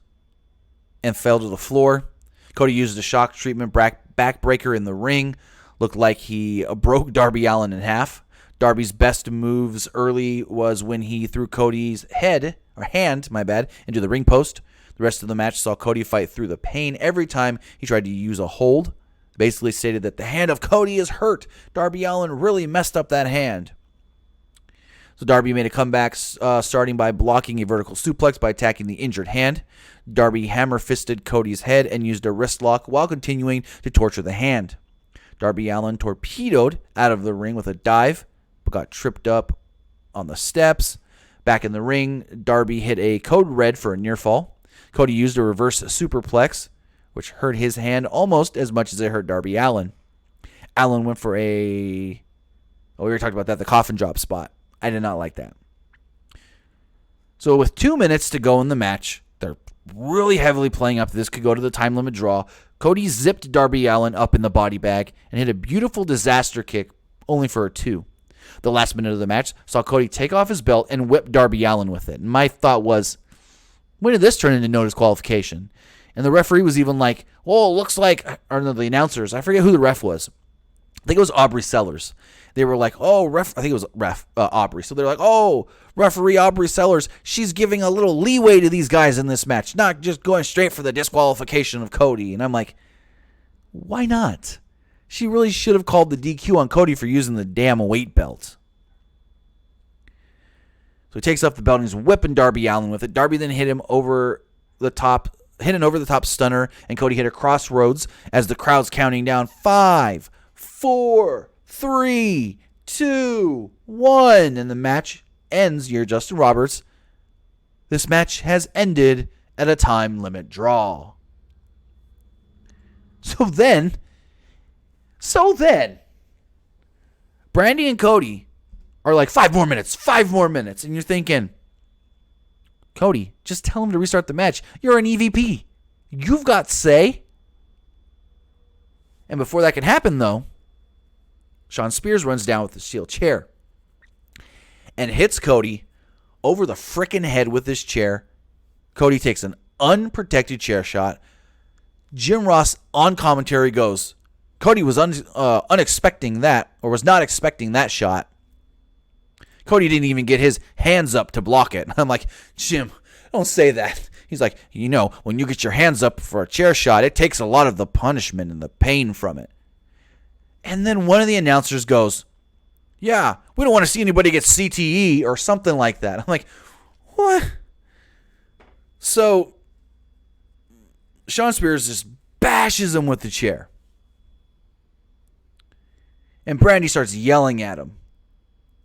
Speaker 1: and fell to the floor. Cody used a shock treatment backbreaker in the ring. Looked like he broke Darby Allin in half. Darby's best moves early was when he threw Cody's hand, into the ring post. The rest of the match saw Cody fight through the pain every time he tried to use a hold. Basically stated that the hand of Cody is hurt. Darby Allin really messed up that hand. So Darby made a comeback starting by blocking a vertical suplex by attacking the injured hand. Darby hammer-fisted Cody's head and used a wrist lock while continuing to torture the hand. Darby Allin torpedoed out of the ring with a dive, but got tripped up on the steps. Back in the ring, Darby hit a code red for a near fall. Cody used a reverse superplex, which hurt his hand almost as much as it hurt Darby Allin. Allin went for we already talked about that, the coffin drop spot. I did not like that. So with 2 minutes to go in the match, they're really heavily playing up. This could go to the time limit draw. Cody zipped Darby Allin up in the body bag and hit a beautiful disaster kick, only for a 2. The last minute of the match saw Cody take off his belt and whip Darby Allin with it. And my thought was, when did this turn into no disqualification? And the referee was even like, well, it looks like, or no, the announcers, I forget who the ref was. think it was Aubrey Sellers. They were like, oh, I think it was Aubrey. So they're like, oh, referee Aubrey Sellers, she's giving a little leeway to these guys in this match, not just going straight for the disqualification of Cody. And I'm like, why not? She really should have called the DQ on Cody for using the damn weight belt. So he takes up the belt and he's whipping Darby Allin with it. Darby then hit him over the top stunner, and Cody hit a crossroads as the crowd's counting down 5, 4, 3, 2, 1, and the match ends. You're Justin Roberts. This match has ended at a time limit draw. So then, Brandi and Cody are like, 5 more minutes, and you're thinking, Cody, just tell him to restart the match. You're an EVP. You've got say. And before that can happen, though, Shawn Spears runs down with the steel chair and hits Cody over the frickin' head with his chair. Cody takes an unprotected chair shot. Jim Ross on commentary goes, Cody was unexpecting that, or was not expecting that shot. Cody didn't even get his hands up to block it. I'm like, Jim, don't say that. He's like, when you get your hands up for a chair shot, it takes a lot of the punishment and the pain from it. And then one of the announcers goes, yeah, we don't want to see anybody get CTE or something like that. I'm like, what? So Shawn Spears just bashes him with the chair. And Brandi starts yelling at him.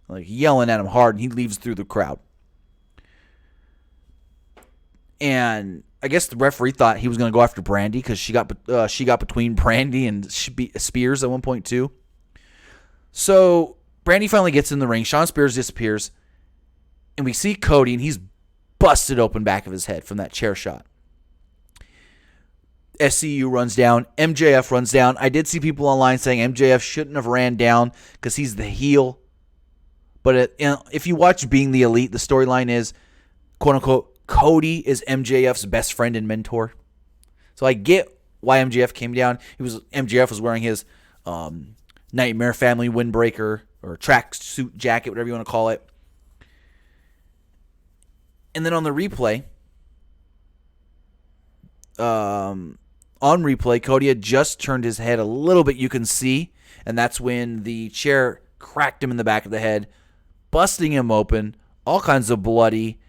Speaker 1: Like yelling at him hard, and he leaves through the crowd. And I guess the referee thought he was going to go after Brandi because she got between Brandi and Spears at one point too. So Brandi finally gets in the ring. Shawn Spears disappears, and we see Cody, and he's busted open back of his head from that chair shot. SCU runs down. MJF runs down. I did see people online saying MJF shouldn't have ran down because he's the heel. But if you watch Being the Elite, the storyline is, quote unquote, Cody is MJF's best friend and mentor. So I get why MJF came down. MJF was wearing his Nightmare Family windbreaker or tracksuit jacket, whatever you want to call it. And then on the replay, Cody had just turned his head a little bit, you can see, and that's when the chair cracked him in the back of the head, busting him open, all kinds of bloody.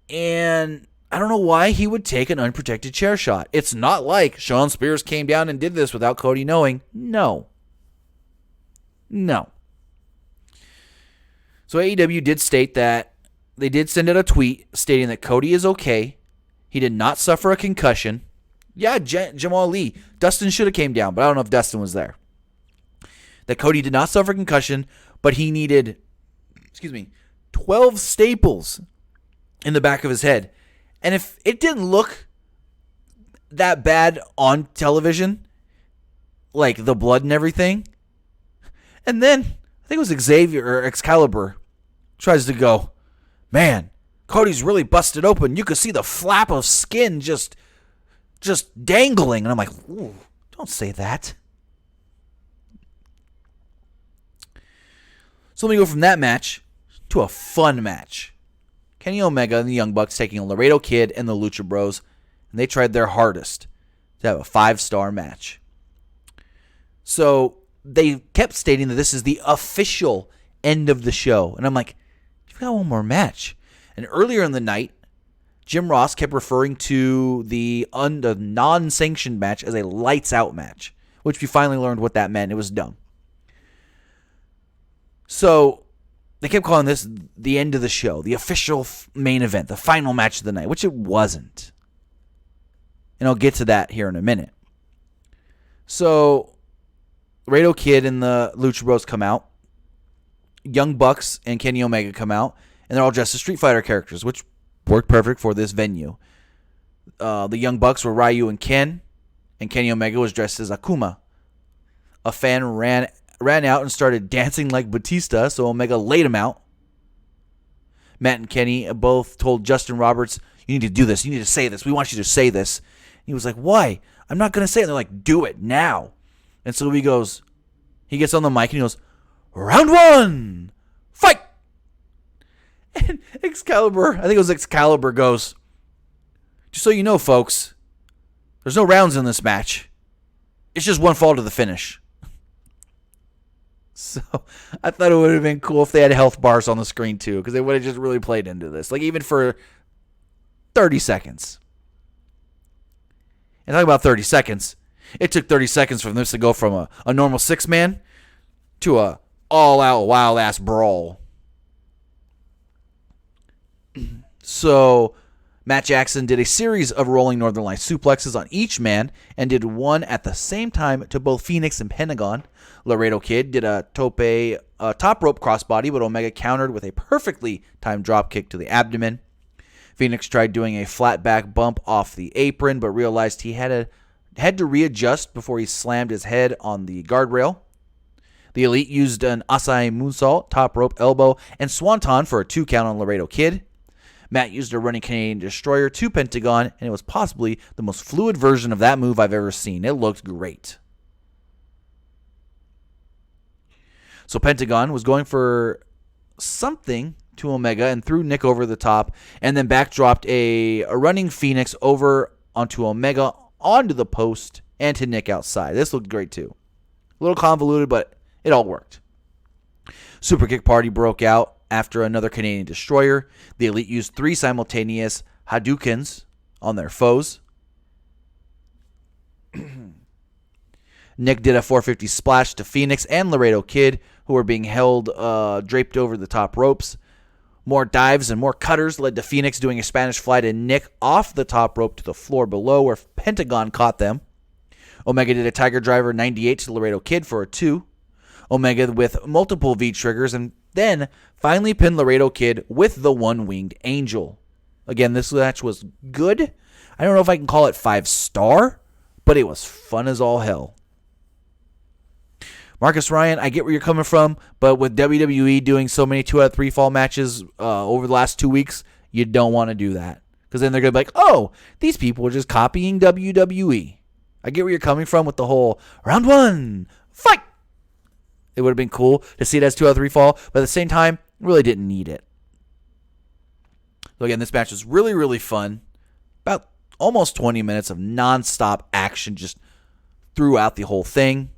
Speaker 1: And I don't know why he would take an unprotected chair shot. It's not like Shawn Spears came down and did this without Cody knowing. No. So AEW did state that they did send out a tweet stating that Cody is okay. He did not suffer a concussion. Yeah, Jamal Lee. Dustin should have came down, but I don't know if Dustin was there. That Cody did not suffer a concussion, but he needed, 12 staples in the back of his head. And if it didn't look that bad on television, like the blood and everything, and then I think it was Xavier or Excalibur tries to go, man, Cody's really busted open. You could see the flap of skin just dangling. And I'm like, ooh, don't say that. So let me go from that match to a fun match. Kenny Omega and the Young Bucks taking Laredo Kid and the Lucha Bros, and they tried their hardest to have a 5-star match. So they kept stating that this is the official end of the show. And I'm like, you've got one more match. And earlier in the night, Jim Ross kept referring to the non-sanctioned match as a lights out match, which we finally learned what that meant. It was dumb. So they kept calling this the end of the show, the official main event, the final match of the night, which it wasn't. And I'll get to that here in a minute. So Laredo Kid and the Lucha Bros come out. Young Bucks and Kenny Omega come out. And they're all dressed as Street Fighter characters, which worked perfect for this venue. The Young Bucks were Ryu and Ken, and Kenny Omega was dressed as Akuma. A fan ran out and started dancing like Batista, so Omega laid him out. Matt and Kenny both told Justin Roberts, you need to do this. You need to say this. We want you to say this. And he was like, why? I'm not going to say it. And they're like, do it now. And so he gets on the mic and he goes, "Round 1, fight!" And Excalibur, I think it was Excalibur, goes, "Just so you know, folks, there's no rounds in this match. It's just one fall to the finish." So I thought it would have been cool if they had health bars on the screen too, because they would have just really played into this, like even for 30 seconds. And talking about 30 seconds, it took 30 seconds for this to go from a normal 6-man to a all-out wild-ass brawl. So Matt Jackson did a series of rolling Northern Lights suplexes on each man and did one at the same time to both Phoenix and Pentagon. Laredo Kid did a top rope crossbody, but Omega countered with a perfectly timed drop kick to the abdomen. Phoenix tried doing a flat back bump off the apron, but realized he had to readjust before he slammed his head on the guardrail. The Elite used an Asai moonsault, top rope elbow, and swanton for a 2 count on Laredo Kid. Matt used a running Canadian Destroyer to Pentagon, and it was possibly the most fluid version of that move I've ever seen. It looked great. So Pentagon was going for something to Omega and threw Nick over the top, and then backdropped a running Phoenix over onto Omega, onto the post, and to Nick outside. This looked great too. A little convoluted, but it all worked. Super Kick Party broke out after another Canadian Destroyer. The Elite used 3 simultaneous Hadoukens on their foes. Nick did a 450 splash to Phoenix and Laredo Kid, who were being held draped over the top ropes. More dives and more cutters led to Phoenix doing a Spanish fly to Nick off the top rope to the floor below, where Pentagon caught them. Omega did a Tiger Driver 98 to Laredo Kid for a 2. Omega with multiple V-triggers, and then finally pinned Laredo Kid with the one-winged angel. Again, this match was good. I don't know if I can call it 5-star, but it was fun as all hell. Marcus Ryan, I get where you're coming from, but with WWE doing so many 2 out of 3 fall matches over the last 2 weeks, you don't want to do that. Because then they're going to be like, oh, these people are just copying WWE. I get where you're coming from with the whole round 1, fight! It would have been cool to see it as 2 out of 3 fall, but at the same time, really didn't need it. So again, this match was really, really fun. About almost 20 minutes of nonstop action just throughout the whole thing.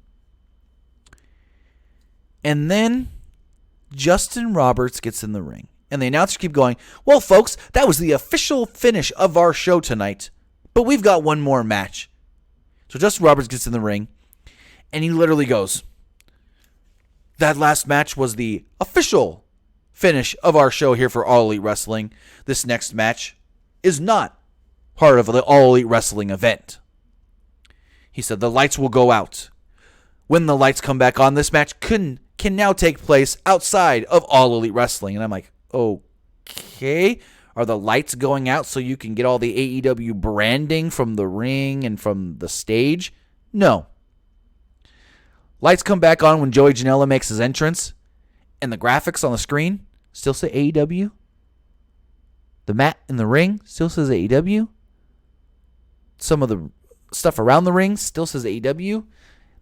Speaker 1: And then Justin Roberts gets in the ring. And the announcers keep going, well, folks, that was the official finish of our show tonight. But we've got one more match. So Justin Roberts gets in the ring. And he literally goes, that last match was the official finish of our show here for All Elite Wrestling. This next match is not part of the All Elite Wrestling event. He said the lights will go out. When the lights come back on, this match can now take place outside of All Elite Wrestling. And I'm like, okay. Are the lights going out so you can get all the AEW branding from the ring and from the stage? No. Lights come back on when Joey Janela makes his entrance, and the graphics on the screen still say AEW. The mat in the ring still says AEW. Some of the stuff around the ring still says AEW.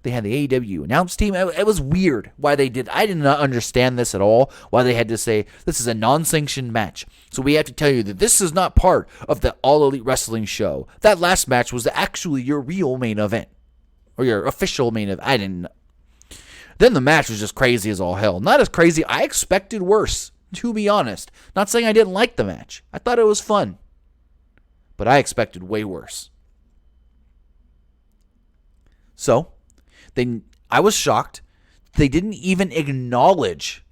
Speaker 1: They had the AEW announce team. It was weird why they did. I did not understand this at all, why they had to say this is a non-sanctioned match. So we have to tell you that this is not part of the All Elite Wrestling show. That last match was actually your real main event, or your official main event. I didn't know. Then the match was just crazy as all hell. Not as crazy. I expected worse, to be honest. Not saying I didn't like the match. I thought it was fun. But I expected way worse. So, I was shocked. They didn't even acknowledge.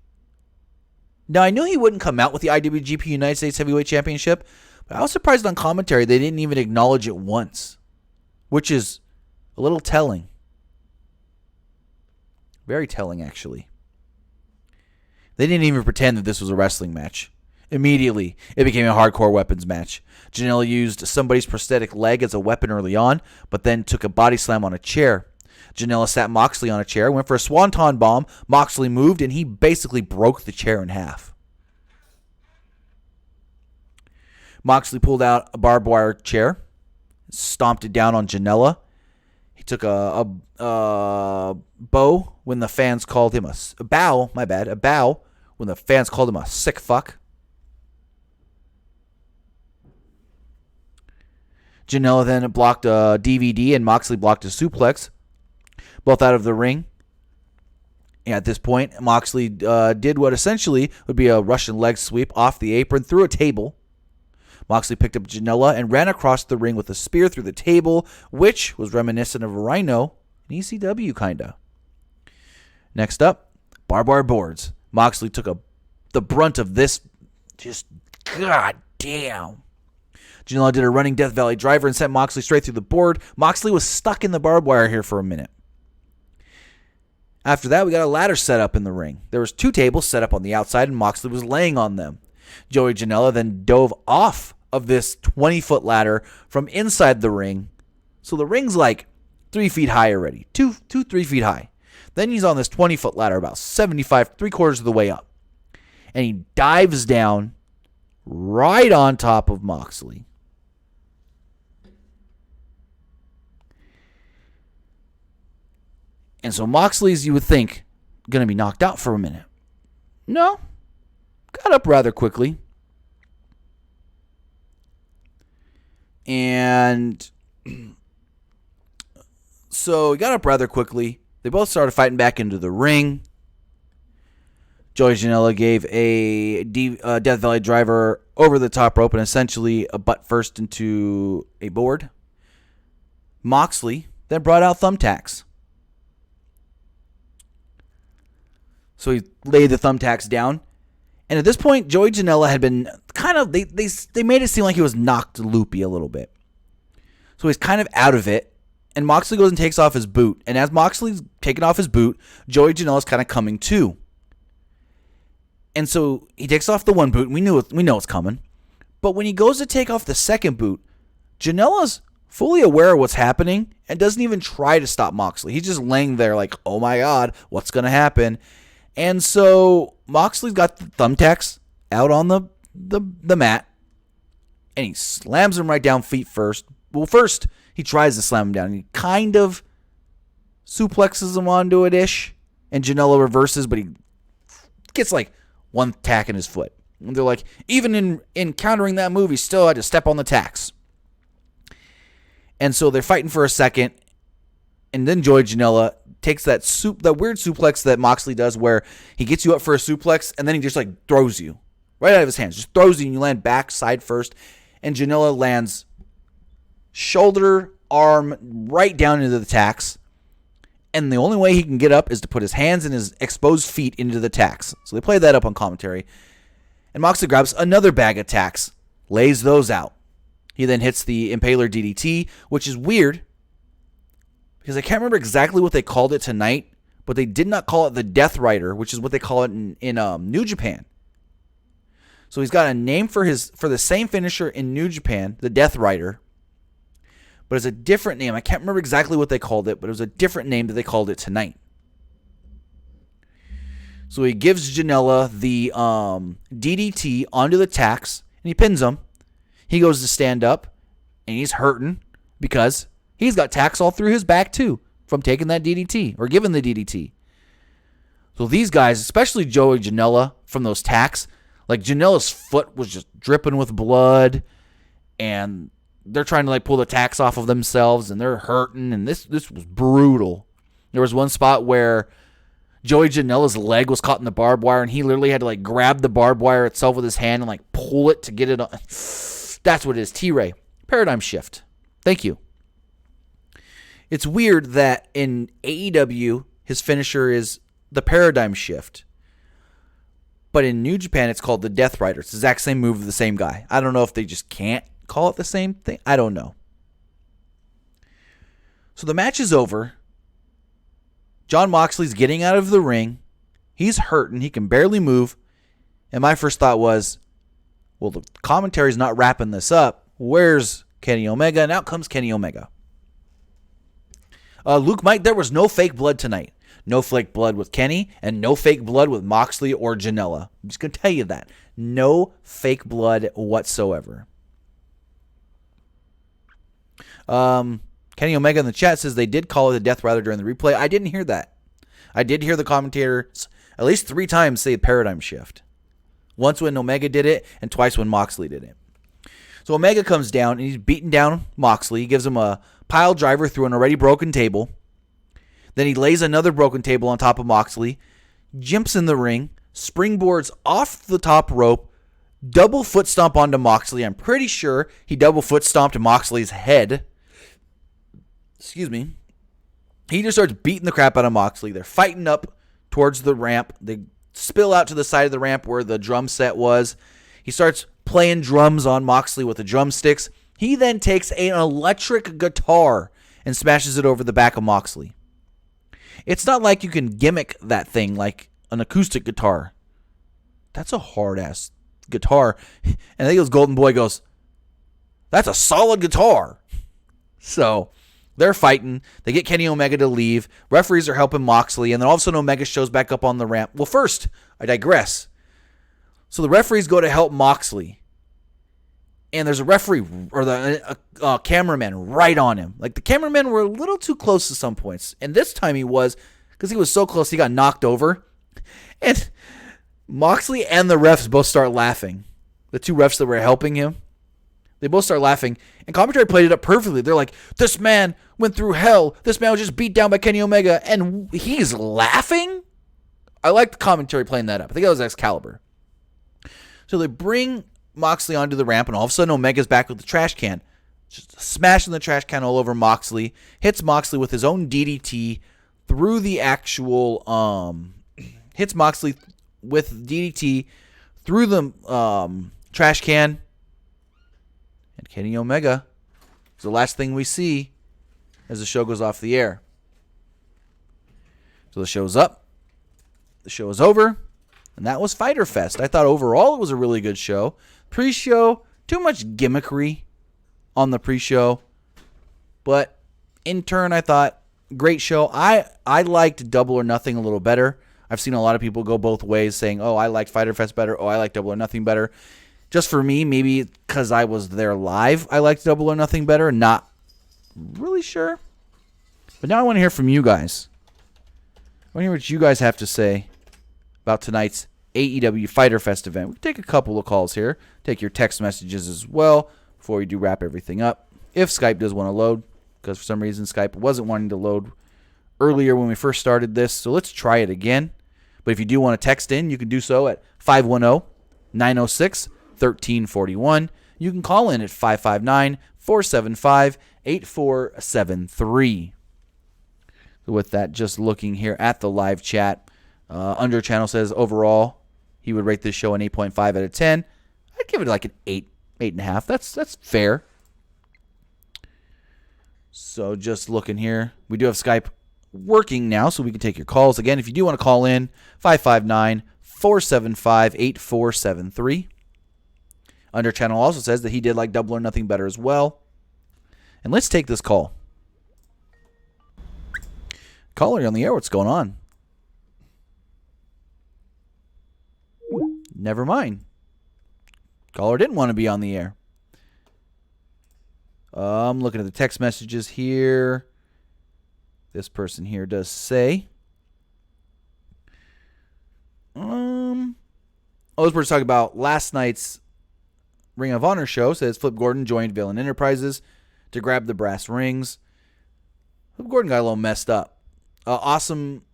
Speaker 1: Now, I knew he wouldn't come out with the IWGP United States Heavyweight Championship, but I was surprised on commentary they didn't even acknowledge it once, which is a little telling. Very telling, actually. They didn't even pretend that this was a wrestling match. Immediately, it became a hardcore weapons match. Janela used somebody's prosthetic leg as a weapon early on, but then took a body slam on a chair. Janela sat Moxley on a chair, went for a swanton bomb. Moxley moved, and he basically broke the chair in half. Moxley pulled out a barbed wire chair, stomped it down on Janela, He took a bow when the fans called him a bow when the fans called him a sick fuck. Janela then blocked a DVD and Moxley blocked a suplex, both out of the ring. And at this point, Moxley did what essentially would be a Russian leg sweep off the apron through a table. Moxley picked up Janela and ran across the ring with a spear through the table, which was reminiscent of a Rhino in ECW, kinda. Next up, barbed wire boards. Moxley took the brunt of this. Just goddamn. Janela did a running Death Valley driver and sent Moxley straight through the board. Moxley was stuck in the barbed wire here for a minute. After that, we got a ladder set up in the ring. There was 2 tables set up on the outside, and Moxley was laying on them. Joey Janela then dove off of this 20-foot ladder from inside the ring. So the ring's like 3 feet high already. 3 feet high. Then he's on this 20-foot ladder about 75, 3/4 of the way up. And he dives down right on top of Moxley. And so Moxley's, you would think, going to be knocked out for a minute. No. Got up rather quickly. And so he got up rather quickly. They both started fighting back into the ring. Joey Janela gave a Death Valley driver over the top rope and essentially a butt first into a board. Moxley then brought out thumbtacks. So he laid the thumbtacks down. And at this point, Joey Janela had been kind of, they made it seem like he was knocked loopy a little bit. So he's kind of out of it. And Moxley goes and takes off his boot. And as Moxley's taking off his boot, Joey Janela's kind of coming too. And so he takes off the one boot, and we know it's coming. But when he goes to take off the second boot, Janela's fully aware of what's happening and doesn't even try to stop Moxley. He's just laying there like, oh my God, what's going to happen? And so Moxley's got the thumbtacks out on the mat, and he slams him right down feet first. Well, first, he tries to slam him down. He kind of suplexes him onto it-ish, and Janela reverses, but he gets like one tack in his foot. And they're like, even in countering that move, he still had to step on the tacks. And so they're fighting for a second, and then Joey Janela takes that weird suplex that Moxley does where he gets you up for a suplex and then he just like throws you right out of his hands. Just throws you and you land back side first. And Janela lands shoulder, arm, right down into the tacks. And the only way he can get up is to put his hands and his exposed feet into the tacks. So they play that up on commentary. And Moxley grabs another bag of tacks, lays those out. He then hits the Impaler DDT, which is weird, because I can't remember exactly what they called it tonight, but they did not call it the Death Rider, which is what they call it in New Japan. So he's got a name for the same finisher in New Japan, the Death Rider, but it's a different name. I can't remember exactly what they called it, but it was a different name that they called it tonight. So he gives Janela the DDT onto the tacks, and he pins him. He goes to stand up, and he's hurting because he's got tacks all through his back, too, from taking that DDT, or giving the DDT. So these guys, especially Joey Janela, from those tacks, like Janela's foot was just dripping with blood, and they're trying to like pull the tacks off of themselves, and they're hurting, and this was brutal. There was one spot where Joey Janela's leg was caught in the barbed wire, and he literally had to like grab the barbed wire itself with his hand and like pull it to get it on. That's what it is. T-Ray. Paradigm shift. Thank you. It's weird that in AEW, his finisher is the Paradigm Shift. But in New Japan, it's called the Death Rider. It's the exact same move of the same guy. I don't know if they just can't call it the same thing. I don't know. So the match is over. Jon Moxley's getting out of the ring. He's hurting. He can barely move. And my first thought was, well, the commentary's not wrapping this up. Where's Kenny Omega? And out comes Kenny Omega. Luke, Mike, there was no fake blood tonight. No fake blood with Kenny, and no fake blood with Moxley or Janela. I'm just going to tell you that. No fake blood whatsoever. Kenny Kenny Omega in the chat says they did call it a Death Rider during the replay. I didn't hear that. I did hear the commentators at least 3 times say paradigm shift. Once when Omega did it, and twice when Moxley did it. So Omega comes down, and he's beating down Moxley. He gives him a pile driver through an already broken table. Then he lays another broken table on top of Moxley, jumps in the ring, springboards off the top rope, double foot stomp onto Moxley. I'm pretty sure he double foot stomped Moxley's head. Excuse me. He just starts beating the crap out of Moxley. They're fighting up towards the ramp. They spill out to the side of the ramp where the drum set was. He starts playing drums on Moxley with the drumsticks. He then takes an electric guitar and smashes it over the back of Moxley. It's not like you can gimmick that thing like an acoustic guitar. That's a hard-ass guitar. And I think it was Golden Boy goes, that's a solid guitar. So they're fighting. They get Kenny Omega to leave. Referees are helping Moxley. And then all of a sudden Omega shows back up on the ramp. Well, first, I digress. So the referees go to help Moxley. And there's a referee or the cameraman right on him. Like the cameramen were a little too close to some points. And this time he was, because he was so close, he got knocked over. And Moxley and the refs both start laughing. The 2 refs that were helping him. They both start laughing. And commentary played it up perfectly. They're like, this man went through hell. This man was just beat down by Kenny Omega. And he's laughing? I like the commentary playing that up. I think that was Excalibur. So they bring Moxley onto the ramp, and all of a sudden Omega's back with the trash can. Just smashing the trash can all over Moxley. Hits Moxley with his own DDT through the actual... hits Moxley with DDT through the trash can. And Kenny Omega is the last thing we see as the show goes off the air. So the show's up. The show is over. And that was Fyter Fest. I thought overall it was a really good show. Pre-show, too much gimmickry on the pre-show. But in turn, I thought, great show. I liked Double or Nothing a little better. I've seen a lot of people go both ways saying, oh, I liked Fyter Fest better. Oh, I like Double or Nothing better. Just for me, maybe because I was there live, I liked Double or Nothing better. Not really sure. But now I want to hear from you guys. I want to hear what you guys have to say about tonight's AEW Fyter Fest event. We can take a couple of calls here. Take your text messages as well before we do wrap everything up. If Skype does want to load, because for some reason Skype wasn't wanting to load earlier when we first started this. So let's try it again. But if you do want to text in, you can do so at 510-906-1341. You can call in at 559-475-8473. So with that, just looking here at the live chat, Under Channel says overall he would rate this show an 8.5 out of 10. I'd give it like an 8, 8.5. That's fair. So just looking here, we do have Skype working now, so we can take your calls. Again, if you do want to call in, 559-475-8473. Under Channel also says that he did like Double or Nothing better as well. And let's take this call. Caller, you're on the air. What's going on? Never mind. Caller didn't want to be on the air. I'm looking at the text messages here. This person here does say. This person's talking about last night's Ring of Honor show. Says Flip Gordon joined Villain Enterprises to grab the brass rings. Flip Gordon got a little messed up. Awesome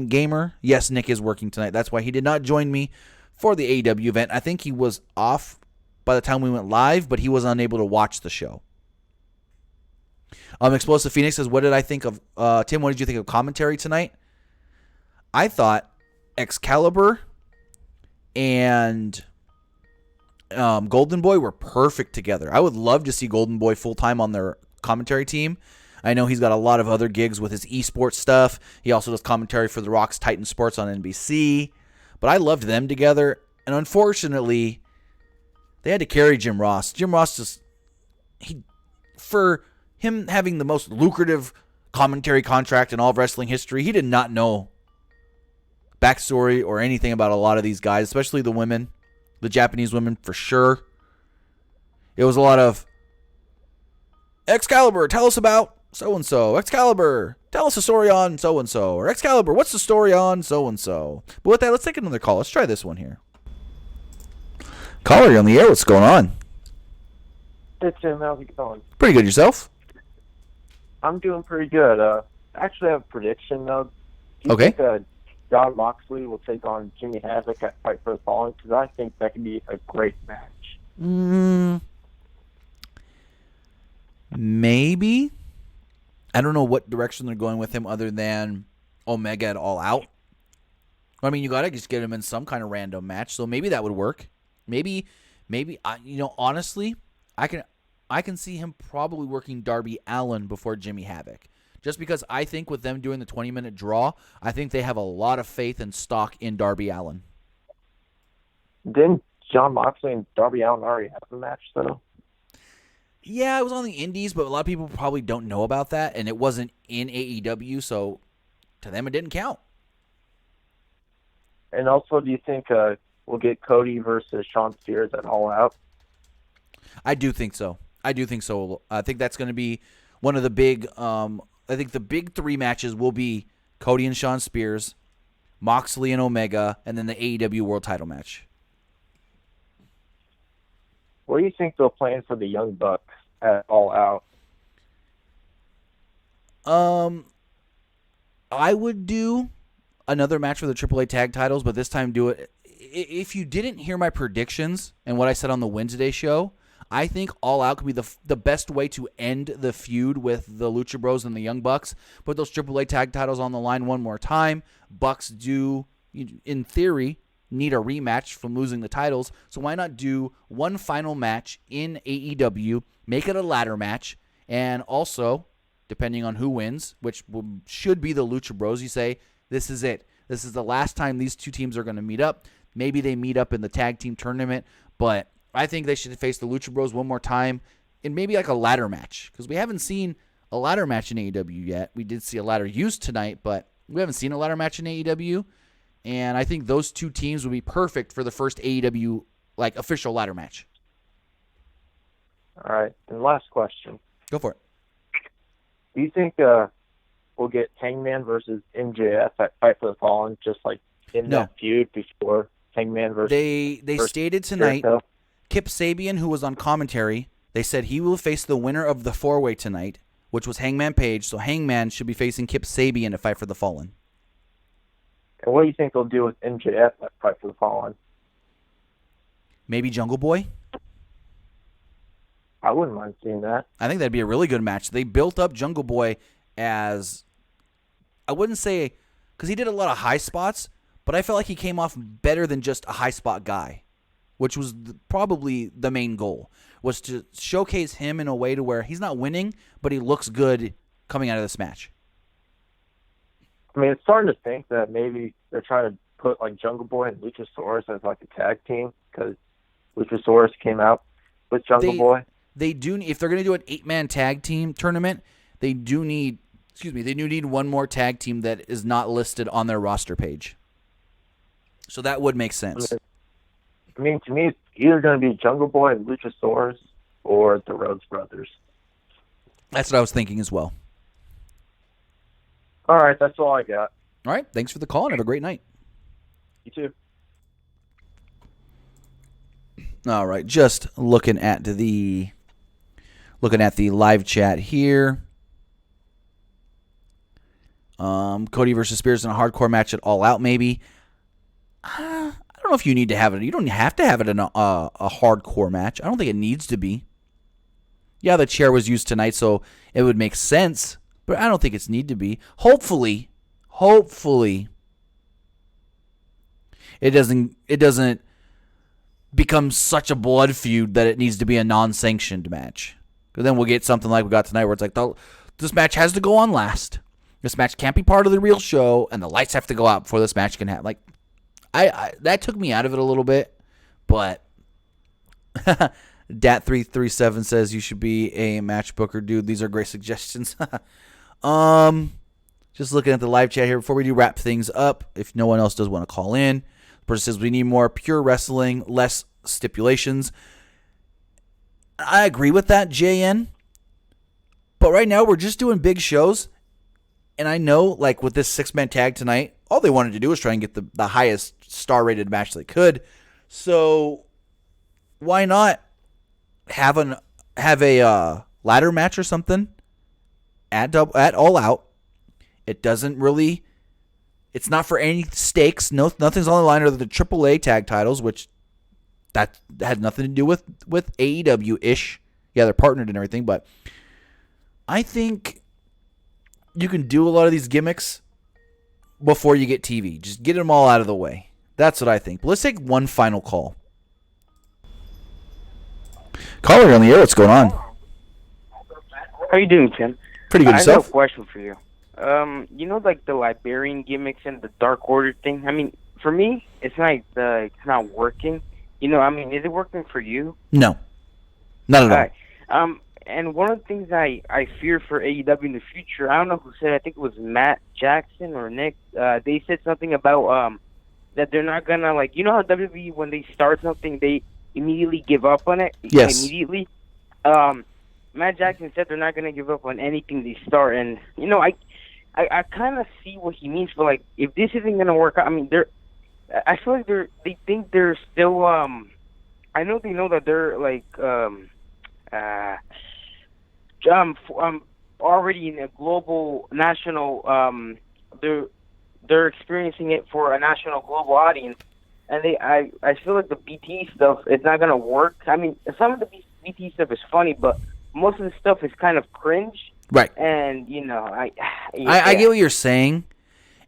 Speaker 1: gamer. Yes, Nick is working tonight. That's why he did not join me for the AEW event. I think he was off by the time we went live, but he was unable to watch the show. Explosive Phoenix says, what did I think of, Tim, what did you think of commentary tonight? I thought Excalibur and Golden Boy were perfect together. I would love to see Golden Boy full-time on their commentary team. I know he's got a lot of other gigs with his esports stuff. He also does commentary for The Rock's Titan Sports on NBC. But I loved them together. And unfortunately, they had to carry Jim Ross. Jim Ross for him having the most lucrative commentary contract in all of wrestling history, he did not know backstory or anything about a lot of these guys, especially the women, the Japanese women for sure. It was a lot of, Excalibur, tell us about so-and-so. Excalibur, tell us a story on so-and-so. Or Excalibur, what's the story on so-and-so? But with that, let's take another call. Let's try this one here. Caller, you're on the air. What's going on?
Speaker 2: Hey, Tim. How's it going?
Speaker 1: Pretty good. Yourself?
Speaker 2: I'm doing pretty good. I actually have a prediction, though. Do you
Speaker 1: Okay.
Speaker 2: think John Moxley will take on Jimmy Havoc at Fight for the Fallen? Because I think that could be a great match.
Speaker 1: Maybe. I don't know what direction they're going with him other than Omega at All Out. I mean, you got to just get him in some kind of random match, so maybe that would work. Maybe, honestly, I can see him probably working Darby Allin before Jimmy Havoc. Just because I think with them doing the 20-minute draw, I think they have a lot of faith and stock in Darby Allin.
Speaker 2: Didn't John Moxley and Darby Allin already have a match, though?
Speaker 1: Yeah, it was on the Indies, but a lot of people probably don't know about that, and it wasn't in AEW, so to them it didn't count.
Speaker 2: And also, do you think we'll get Cody versus Shawn Spears at All Out?
Speaker 1: I do think so. I think that's going to be one of the big I think the big three matches will be Cody and Shawn Spears, Moxley and Omega, and then the AEW World Title match.
Speaker 2: What do you think they'll plan for the Young Bucks at All Out?
Speaker 1: I would do another match for the AAA tag titles, but this time do it. If you didn't hear my predictions and what I said on the Wednesday show, I think All Out could be the best way to end the feud with the Lucha Bros and the Young Bucks. Put those AAA tag titles on the line one more time. Bucks do, in theory, need a rematch from losing the titles. So why not do one final match in AEW, make it a ladder match, and also, depending on who wins, which should be the Lucha Bros, you say, this is it. This is the last time these two teams are going to meet up. Maybe they meet up in the tag team tournament, but I think they should face the Lucha Bros one more time in maybe like a ladder match, because we haven't seen a ladder match in AEW yet. We did see a ladder used tonight, but we haven't seen a ladder match in AEW, and I think those two teams would be perfect for the first AEW like official ladder match.
Speaker 2: All right. And last question.
Speaker 1: Go for it.
Speaker 2: Do you think we'll get Hangman versus MJF at Fight for the Fallen, just like in
Speaker 1: No.
Speaker 2: that feud before Hangman versus
Speaker 1: They stated tonight,
Speaker 2: Jericho?
Speaker 1: Kip Sabian, who was on commentary, they said he will face the winner of the four-way tonight, which was Hangman Page, so Hangman should be facing Kip Sabian to Fight for the Fallen.
Speaker 2: And what do you think they'll do with MJF at Fight for the Fallen?
Speaker 1: Maybe Jungle Boy?
Speaker 2: I wouldn't mind seeing that.
Speaker 1: I think that'd be a really good match. They built up Jungle Boy as, I wouldn't say, because he did a lot of high spots, but I felt like he came off better than just a high spot guy, which was probably the main goal, was to showcase him in a way to where he's not winning, but he looks good coming out of this match.
Speaker 2: I mean, it's starting to think that maybe they're trying to put like Jungle Boy and Luchasaurus as like a tag team, because Luchasaurus came out with Jungle Boy.
Speaker 1: They do, if they're going to do an 8-man tag team tournament, they do need one more tag team that is not listed on their roster page. So that would make sense.
Speaker 2: I mean, to me, it's either going to be Jungle Boy and Luchasaurus or the Rhodes Brothers.
Speaker 1: That's what I was thinking as well.
Speaker 2: All right, that's all I got.
Speaker 1: All right, thanks for the call and have a great night.
Speaker 2: You too.
Speaker 1: All right, just looking at the live chat here. Cody versus Spears in a hardcore match at All Out, maybe. I don't know if you need to have it. You don't have to have it in a hardcore match. I don't think it needs to be. Yeah, the chair was used tonight, so it would make sense, but I don't think it's need to be. Hopefully, it doesn't become such a blood feud that it needs to be a non-sanctioned match. Because then we'll get something like we got tonight, where it's like, this match has to go on last. This match can't be part of the real show, and the lights have to go out before this match can happen. Like, I that took me out of it a little bit, but Dat337 says you should be a match booker, dude. These are great suggestions. Just looking at the live chat here before we do wrap things up. If no one else does want to call in, the person says we need more pure wrestling, less stipulations. I agree with that, JN. But right now, we're just doing big shows. And I know, like, with this 6-man tag tonight, all they wanted to do was try and get the highest star-rated match they could. So why not have a ladder match or something at All Out? It doesn't really. It's not for any stakes. No, nothing's on the line other than the AAA tag titles, which that had nothing to do with AEW ish. Yeah, they're partnered and everything, but I think you can do a lot of these gimmicks before you get TV. Just get them all out of the way. That's what I think. But let's take one final call. Caller, you're on the air. What's going on?
Speaker 3: How you doing, Tim?
Speaker 1: Pretty good
Speaker 3: I
Speaker 1: yourself.
Speaker 3: have a question for you. You know, like the Liberian gimmicks and the Dark Order thing. I mean, for me, it's not working. You know, I mean, is it working for you?
Speaker 1: No, not at all.
Speaker 3: Right. And one of the things I fear for AEW in the future, I don't know who said it, I think it was Matt Jackson or Nick. They said something about that they're not gonna, like, you know how WWE, when they start something, they immediately give up on it.
Speaker 1: Yes.
Speaker 3: Immediately. Matt Jackson said they're not gonna give up on anything they start, and you know, I kind of see what he means. But like, if this isn't gonna work out, I mean, I feel like they think they're still. I know they know that they're like already in a global national. They're experiencing it for a national global audience, and I feel like the BT stuff is not gonna work. I mean, some of the BT stuff is funny, but most of the stuff is kind of cringe.
Speaker 1: Right.
Speaker 3: And you know, I
Speaker 1: get what you're saying.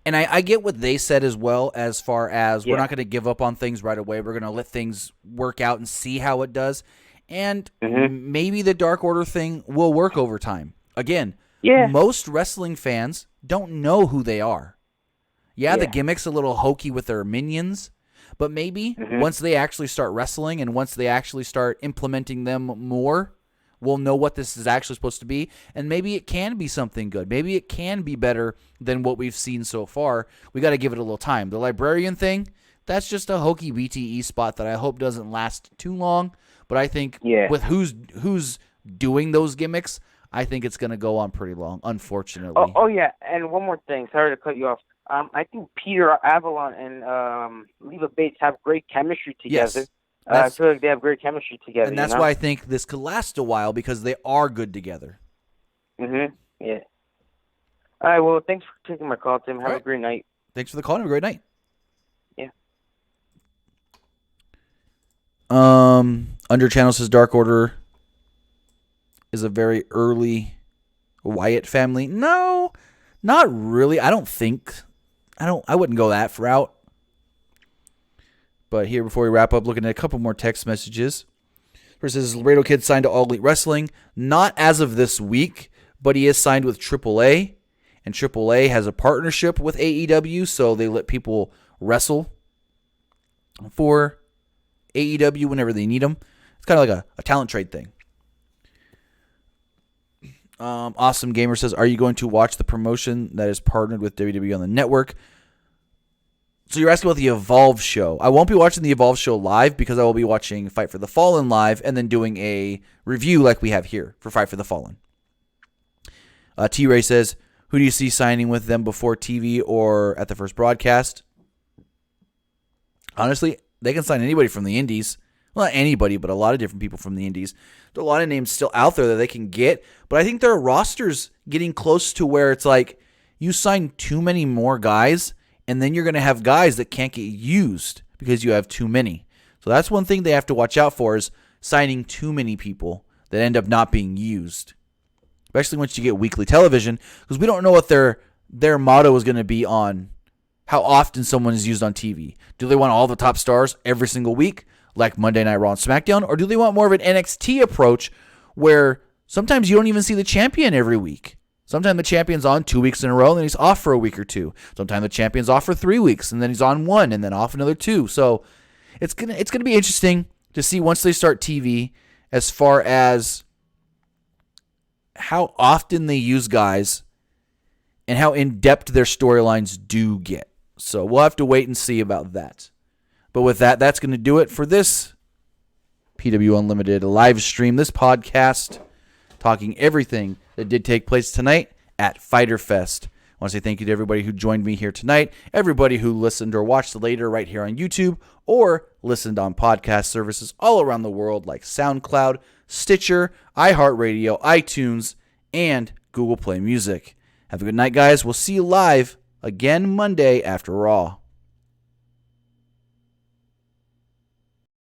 Speaker 1: And I get what they said as well, as far as we're not going to give up on things right away. We're going to let things work out and see how it does. And maybe the Dark Order thing will work over time. Again, most wrestling fans don't know who they are. Yeah, the gimmick's a little hokey with their minions, but maybe once they actually start wrestling and once they actually start implementing them more, we'll know what this is actually supposed to be, and maybe it can be something good. Maybe it can be better than what we've seen so far. We got to give it a little time. The Librarian thing, that's just a hokey BTE spot that I hope doesn't last too long, but I think with who's doing those gimmicks, I think it's going to go on pretty long, unfortunately.
Speaker 3: Oh, yeah, and one more thing. Sorry to cut you off. I think Peter Avalon and Leva Bates have great chemistry together.
Speaker 1: Yes.
Speaker 3: I feel like they have great chemistry together.
Speaker 1: And that's why I think this could last a while, because they are good together.
Speaker 3: Yeah. All right, well, thanks for taking my call, Tim. Have a great night.
Speaker 1: Thanks for the call. Have a great night.
Speaker 3: Yeah.
Speaker 1: Under Channel says Dark Order is a very early Wyatt family. No, not really. I wouldn't go that route. But here, before we wrap up, looking at a couple more text messages. First says Laredo Kid signed to All Elite Wrestling. Not as of this week, but he is signed with AAA. And AAA has a partnership with AEW, so they let people wrestle for AEW whenever they need them. It's kind of like a talent trade thing. Awesome Gamer says, are you going to watch the promotion that is partnered with WWE on the network? So you're asking about the Evolve show. I won't be watching the Evolve show live because I will be watching Fight for the Fallen live and then doing a review like we have here for Fight for the Fallen. T-Ray says, who do you see signing with them before TV or at the first broadcast? Honestly, they can sign anybody from the indies. Well, not anybody, but a lot of different people from the indies. There are a lot of names still out there that they can get, but I think their roster's getting close to where it's like you sign too many more guys, and then you're going to have guys that can't get used because you have too many. So that's one thing they have to watch out for, is signing too many people that end up not being used, especially once you get weekly television, because we don't know what their motto is going to be on how often someone is used on TV. Do they want all the top stars every single week, like Monday Night Raw and SmackDown, or do they want more of an NXT approach where sometimes you don't even see the champion every week? Sometimes the champion's on 2 weeks in a row, and then he's off for a week or two. Sometimes the champion's off for 3 weeks, and then he's on 1, and then off another 2. So it's gonna be interesting to see once they start TV, as far as how often they use guys and how in-depth their storylines do get. So we'll have to wait and see about that. But with that, that's going to do it for this PW Unlimited live stream, this podcast, talking everything that did take place tonight at Fighter Fest. I want to say thank you to everybody who joined me here tonight, everybody who listened or watched later right here on YouTube, or listened on podcast services all around the world like SoundCloud, Stitcher, iHeartRadio, iTunes, and Google Play Music. Have a good night, guys. We'll see you live again Monday after Raw.